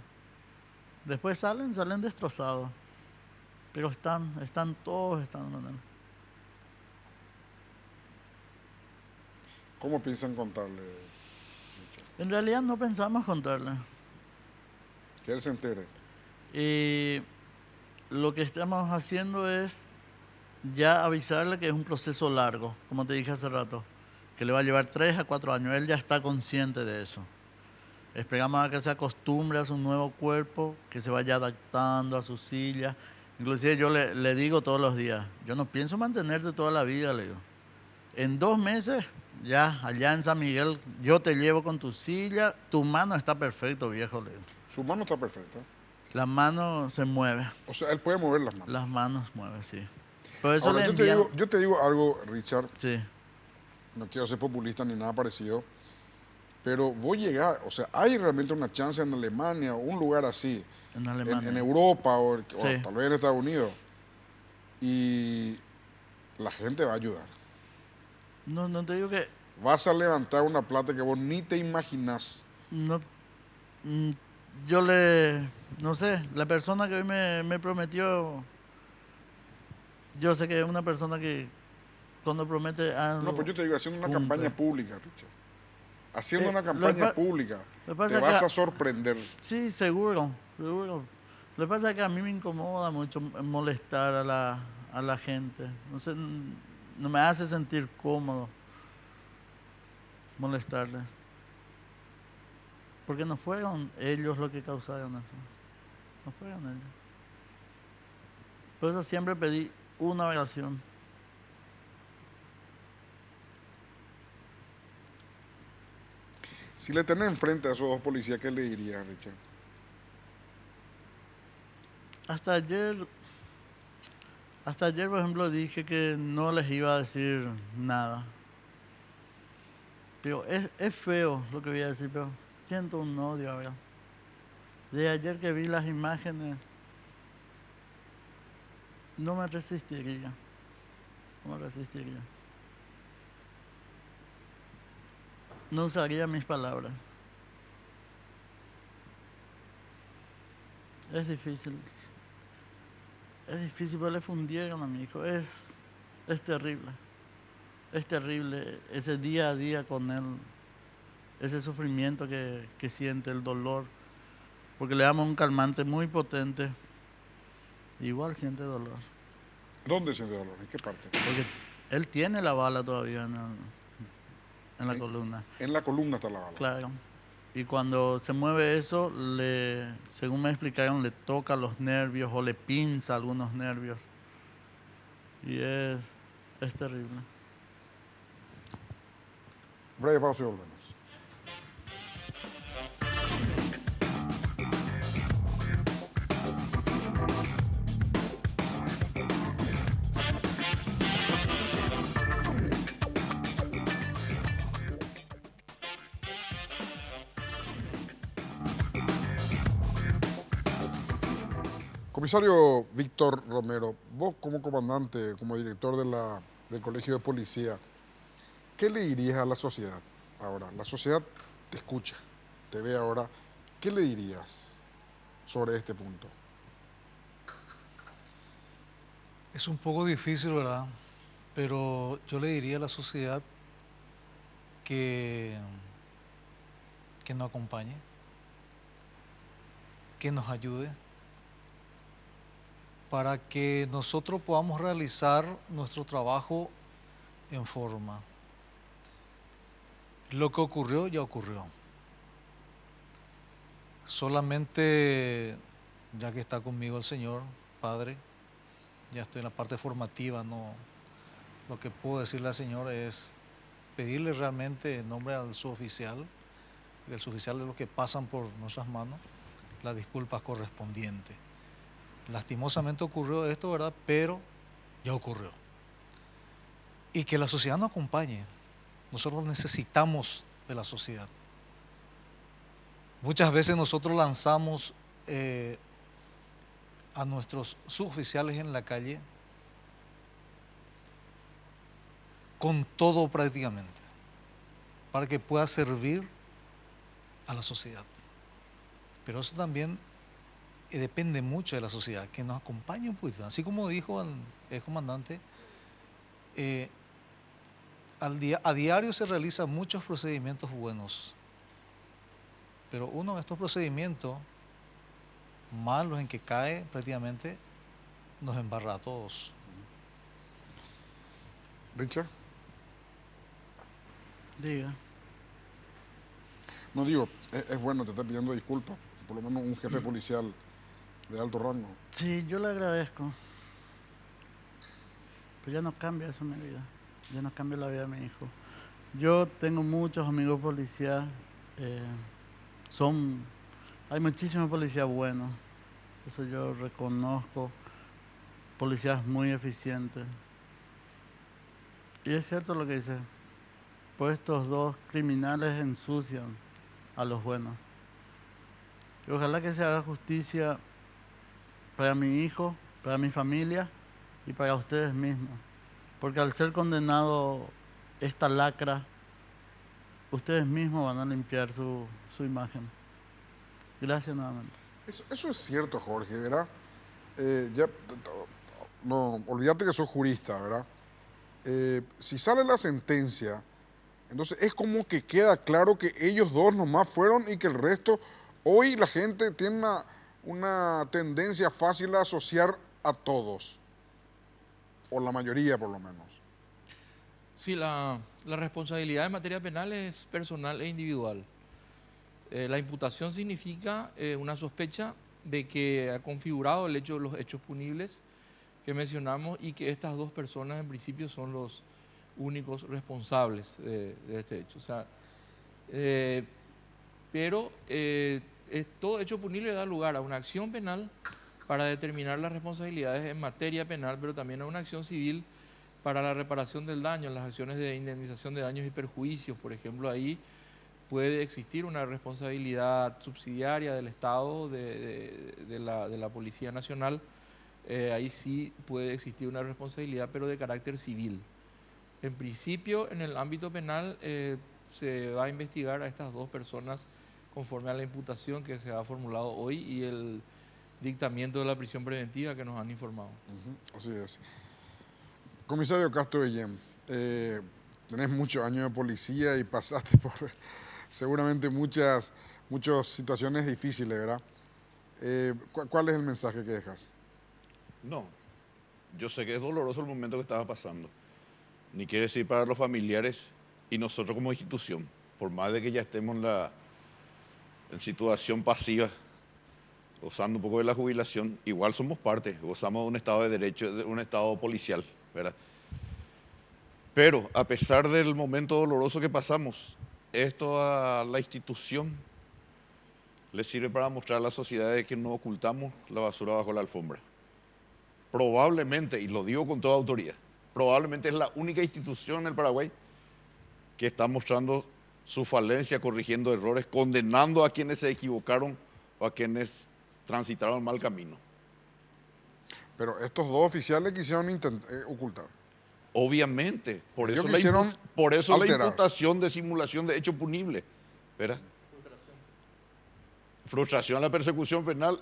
Speaker 4: Después salen destrozados. Pero todos están con él.
Speaker 6: ¿Cómo piensan contarle?
Speaker 4: En realidad no pensamos contarle.
Speaker 6: Que él se entere.
Speaker 4: Y lo que estamos haciendo es ya avisarle que es un proceso largo, como te dije hace rato, que le va a llevar 3 a 4 años. Él ya está consciente de eso. Esperamos a que se acostumbre a su nuevo cuerpo, que se vaya adaptando a su silla. Inclusive yo le digo todos los días, yo no pienso mantenerte toda la vida, le digo. En 2 meses, ya, allá en San Miguel, yo te llevo con tu silla, tu mano está perfecto, viejo, le digo.
Speaker 6: Su mano está perfecta.
Speaker 4: La mano se mueve.
Speaker 6: O sea, él puede mover las manos.
Speaker 4: Las manos mueven, sí. Por eso
Speaker 6: Ahora, yo te digo algo, Richard.
Speaker 4: Sí.
Speaker 6: No quiero ser populista ni nada parecido, pero voy a llegar, o sea, hay realmente una chance en Alemania o un lugar así, en Europa o tal vez en Estados Unidos, y la gente va a ayudar.
Speaker 4: No te digo que...
Speaker 6: Vas a levantar una plata que vos ni te imaginás.
Speaker 4: No, no sé, la persona que hoy me prometió, yo sé que es una persona que cuando promete algo...
Speaker 6: No, pues yo te digo, haciendo una campaña pública, Richard. Haciendo una campaña pública, te vas a sorprender.
Speaker 4: Sí, seguro. Lo que pasa es que a mí me incomoda mucho molestar a la gente. No sé, no me hace sentir cómodo molestarle. Porque no fueron ellos los que causaron eso. No fueron ellos. Por eso siempre pedí una oración.
Speaker 6: Si le tenés enfrente a esos 2 policías, ¿qué le dirías, Richard?
Speaker 4: Hasta ayer, por ejemplo, dije que no les iba a decir nada. Pero es feo lo que voy a decir, pero siento un odio ahora. De ayer que vi las imágenes, no me resistiría. No me resistiría. No usaría mis palabras. Es difícil. Es difícil, pero le fundieron a mi hijo. Es terrible. Es terrible ese día a día con él. Ese sufrimiento que siente, el dolor. Porque le damos un calmante muy potente. Igual siente dolor.
Speaker 6: ¿Dónde siente dolor? ¿En qué parte?
Speaker 4: Porque él tiene la bala todavía en la columna.
Speaker 6: En la columna está la bala.
Speaker 4: Claro. Y cuando se mueve eso, según me explicaron, le toca los nervios o le pinza algunos nervios. Y es terrible.
Speaker 6: Breve pausa y volvemos. Comisario Víctor Romero, vos como comandante, como director del Colegio de Policía, ¿qué le dirías a la sociedad ahora? La sociedad te escucha, te ve ahora. ¿Qué le dirías sobre este punto?
Speaker 7: Es un poco difícil, ¿verdad? Pero yo le diría a la sociedad que nos acompañe, que nos ayude, para que nosotros podamos realizar nuestro trabajo en forma. Lo que ocurrió, ya ocurrió. Solamente, ya que está conmigo el Señor, Padre, ya estoy en la parte formativa, no, lo que puedo decirle al Señor es pedirle realmente en nombre al suboficial, y el suboficial es lo que pasan por nuestras manos, las disculpas correspondientes. Lastimosamente ocurrió esto, ¿verdad? Pero ya ocurrió. Y que la sociedad nos acompañe. Nosotros necesitamos de la sociedad. Muchas veces nosotros lanzamos a nuestros suboficiales en la calle con todo prácticamente, para que pueda servir a la sociedad. Pero eso también depende mucho de la sociedad, que nos acompañe un poquito. Así como dijo el comandante, a diario se realizan muchos procedimientos buenos, pero uno de estos procedimientos malos en que cae prácticamente nos embarra a todos.
Speaker 6: Richard.
Speaker 4: Diga.
Speaker 6: No digo, es bueno, te está pidiendo disculpas, por lo menos un jefe policial de alto rango.
Speaker 4: Sí, yo le agradezco. Pero ya no cambia eso en mi vida. Ya no cambia la vida de mi hijo. Yo tengo muchos amigos policías. Hay muchísimos policías buenos. Eso yo reconozco. Policías muy eficientes. Y es cierto lo que dice. Pues estos dos criminales ensucian a los buenos. Y ojalá que se haga justicia para mi hijo, para mi familia y para ustedes mismos. Porque al ser condenado esta lacra, ustedes mismos van a limpiar su imagen. Gracias nuevamente.
Speaker 6: Eso es cierto, Jorge, ¿verdad? No, olvídate que sos jurista, ¿verdad? Si sale la sentencia, entonces es como que queda claro que ellos dos nomás fueron y que el resto, hoy la gente tiene una tendencia fácil a asociar a todos, o la mayoría por lo menos.
Speaker 9: Sí, la responsabilidad en materia penal es personal e individual. La imputación significa una sospecha de que ha configurado los hechos punibles que mencionamos y que estas dos personas en principio son los únicos responsables de este hecho. O sea, todo hecho punible da lugar a una acción penal para determinar las responsabilidades en materia penal, pero también a una acción civil para la reparación del daño, las acciones de indemnización de daños y perjuicios. Por ejemplo, ahí puede existir una responsabilidad subsidiaria del Estado, de la Policía Nacional. Ahí sí puede existir una responsabilidad, pero de carácter civil. En principio, en el ámbito penal, se va a investigar a estas dos personas conforme a la imputación que se ha formulado hoy y el dictamiento de la prisión preventiva que nos han informado.
Speaker 6: Así es. Comisario Castro Guillén, tenés muchos años de policía y pasaste por seguramente muchas situaciones difíciles, ¿verdad? ¿Cuál es el mensaje que dejas?
Speaker 8: No, yo sé que es doloroso el momento que estaba pasando. Ni quiere decir para los familiares y nosotros como institución, por más de que ya estemos en situación pasiva, gozando un poco de la jubilación, igual somos parte, gozamos de un Estado de Derecho, de un Estado policial, ¿verdad? Pero a pesar del momento doloroso que pasamos, esto a la institución le sirve para mostrar a la sociedad de que no ocultamos la basura bajo la alfombra. Probablemente, y lo digo con toda autoridad, probablemente es la única institución en el Paraguay que está mostrando su falencia, corrigiendo errores, condenando a quienes se equivocaron o a quienes transitaron el mal camino.
Speaker 6: Pero estos dos oficiales quisieron ocultar.
Speaker 8: Obviamente, por eso la imputación de simulación de hecho punible, ¿verdad? Frustración a la persecución penal,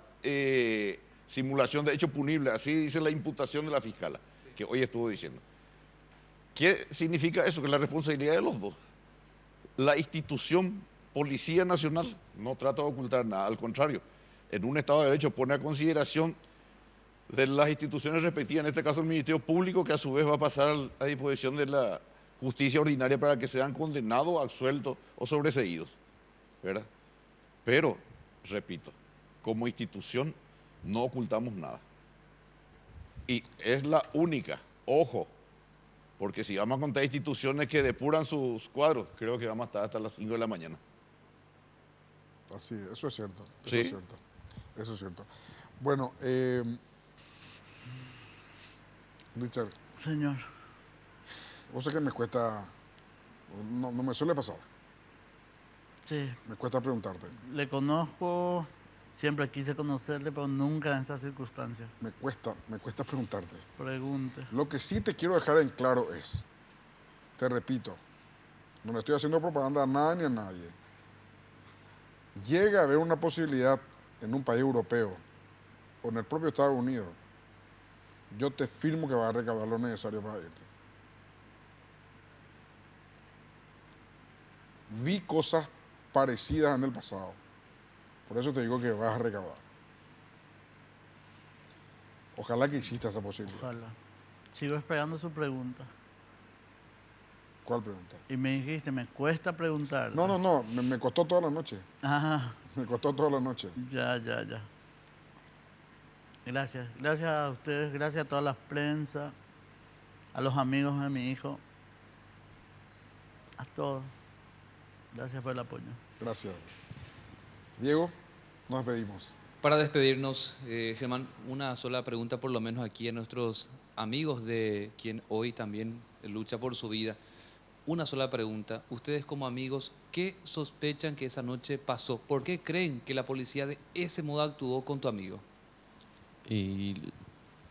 Speaker 8: simulación de hecho punible, así dice la imputación de la fiscala, que hoy estuvo diciendo. ¿Qué significa eso? Que la responsabilidad de los dos. La institución Policía Nacional no trata de ocultar nada, al contrario, en un Estado de Derecho pone a consideración de las instituciones respectivas, en este caso el Ministerio Público, que a su vez va a pasar a disposición de la justicia ordinaria para que sean condenados, absueltos o sobreseídos, ¿verdad? Pero, repito, como institución no ocultamos nada. Y es la única, ojo, porque si vamos a contar instituciones que depuran sus cuadros, creo que vamos a estar hasta las 5 de la mañana.
Speaker 6: Así, eso es cierto.
Speaker 8: ¿Sí?
Speaker 6: Eso es cierto. Bueno, Richard.
Speaker 4: Señor.
Speaker 6: Vos sé que me cuesta, no me suele pasar.
Speaker 4: Sí.
Speaker 6: Me cuesta preguntarte.
Speaker 4: Le conozco, siempre quise conocerle, pero nunca en estas circunstancias.
Speaker 6: Me cuesta preguntarte.
Speaker 4: Pregunte.
Speaker 6: Lo que sí te quiero dejar en claro es, te repito, no le estoy haciendo propaganda a nada ni a nadie. Llega a haber una posibilidad en un país europeo o en el propio Estados Unidos, yo te firmo que vas a recaudar lo necesario para irte. Vi cosas parecidas en el pasado. Por eso te digo que vas a recaudar. Ojalá que exista esa posibilidad.
Speaker 4: Ojalá. Sigo esperando su pregunta.
Speaker 6: ¿Cuál pregunta?
Speaker 4: Y me dijiste, me cuesta preguntar.
Speaker 6: No, me costó toda la noche.
Speaker 4: Ajá.
Speaker 6: Me costó toda la noche.
Speaker 4: Ya. Gracias. Gracias a ustedes, gracias a toda la prensa, a los amigos de mi hijo, a todos. Gracias por el apoyo.
Speaker 6: Gracias. Diego, nos despedimos.
Speaker 2: Para despedirnos, Germán, una sola pregunta por lo menos aquí a nuestros amigos de quien hoy también lucha por su vida. Una sola pregunta. Ustedes como amigos, ¿qué sospechan que esa noche pasó? ¿Por qué creen que la policía de ese modo actuó con tu amigo?
Speaker 10: Y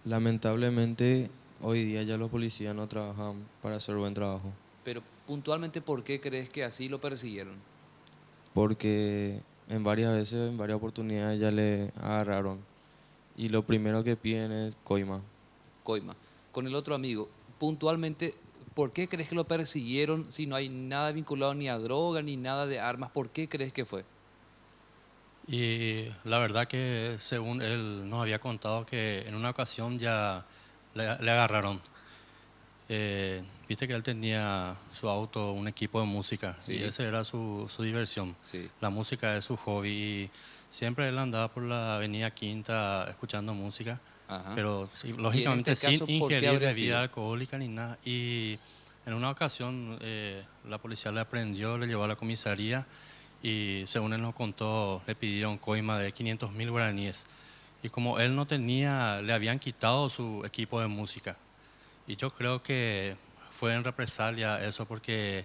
Speaker 10: lamentablemente hoy día ya los policías no trabajan para hacer buen trabajo.
Speaker 2: Pero puntualmente, ¿por qué crees que así lo persiguieron?
Speaker 10: Porque en varias veces, en varias oportunidades ya le agarraron. Y lo primero que piden es coima.
Speaker 2: Coima. Con el otro amigo, puntualmente, ¿por qué crees que lo persiguieron si no hay nada vinculado ni a droga ni nada de armas? ¿Por qué crees que fue?
Speaker 11: Y la verdad que según él nos había contado que en una ocasión ya le agarraron. Viste que él tenía su auto, un equipo de música,
Speaker 2: Sí.
Speaker 11: y esa era su diversión.
Speaker 2: Sí.
Speaker 11: La música es su hobby y siempre él andaba por la avenida Quinta escuchando música,
Speaker 2: Ajá.
Speaker 11: pero sí, lógicamente
Speaker 2: Y en este caso,
Speaker 11: sin
Speaker 2: ¿por qué
Speaker 11: ingerir
Speaker 2: habría
Speaker 11: bebida
Speaker 2: sido?
Speaker 11: alcohólica ni nada. Y en una ocasión la policía le aprendió, le llevó a la comisaría y según él nos contó, le pidieron coima de 500.000 guaraníes. Y como él no tenía, le habían quitado su equipo de música. Y yo creo que fue en represalia eso porque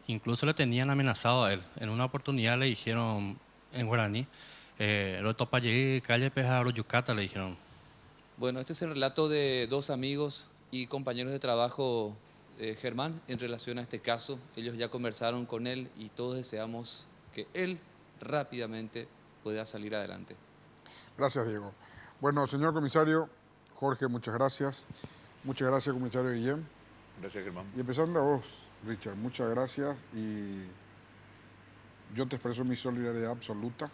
Speaker 11: incluso le tenían amenazado a él. En una oportunidad le dijeron en guaraní, lo topa llegué calle Pejaro Yucata, le dijeron.
Speaker 2: Bueno, este es el relato de dos amigos y compañeros de trabajo, Germán, en relación a este caso. Ellos ya conversaron con él y todos deseamos que él rápidamente pueda salir adelante.
Speaker 6: Gracias, Diego. Bueno, señor comisario, Jorge, muchas gracias. Muchas gracias, comisario Guillem.
Speaker 8: Gracias, Germán.
Speaker 6: Y empezando a vos, Richard, muchas gracias y yo te expreso mi solidaridad absoluta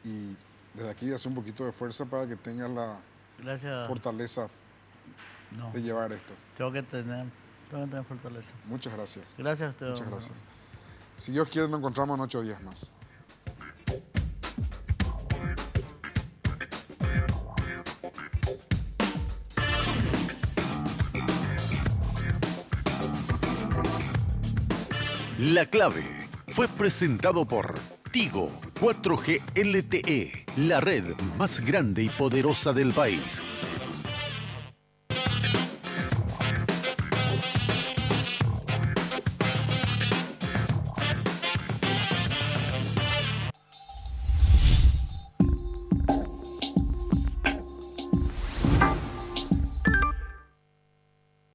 Speaker 6: y desde aquí hace un poquito de fuerza para que tengas la
Speaker 4: Gracias.
Speaker 6: fortaleza
Speaker 4: No.
Speaker 6: de llevar esto.
Speaker 4: Tengo que tener fortaleza.
Speaker 6: Muchas gracias.
Speaker 4: Gracias a ustedes.
Speaker 6: Muchas gracias. Si Dios quiere, nos encontramos en 8 días más.
Speaker 1: La Clave fue presentado por Tigo 4G LTE, la red más grande y poderosa del país.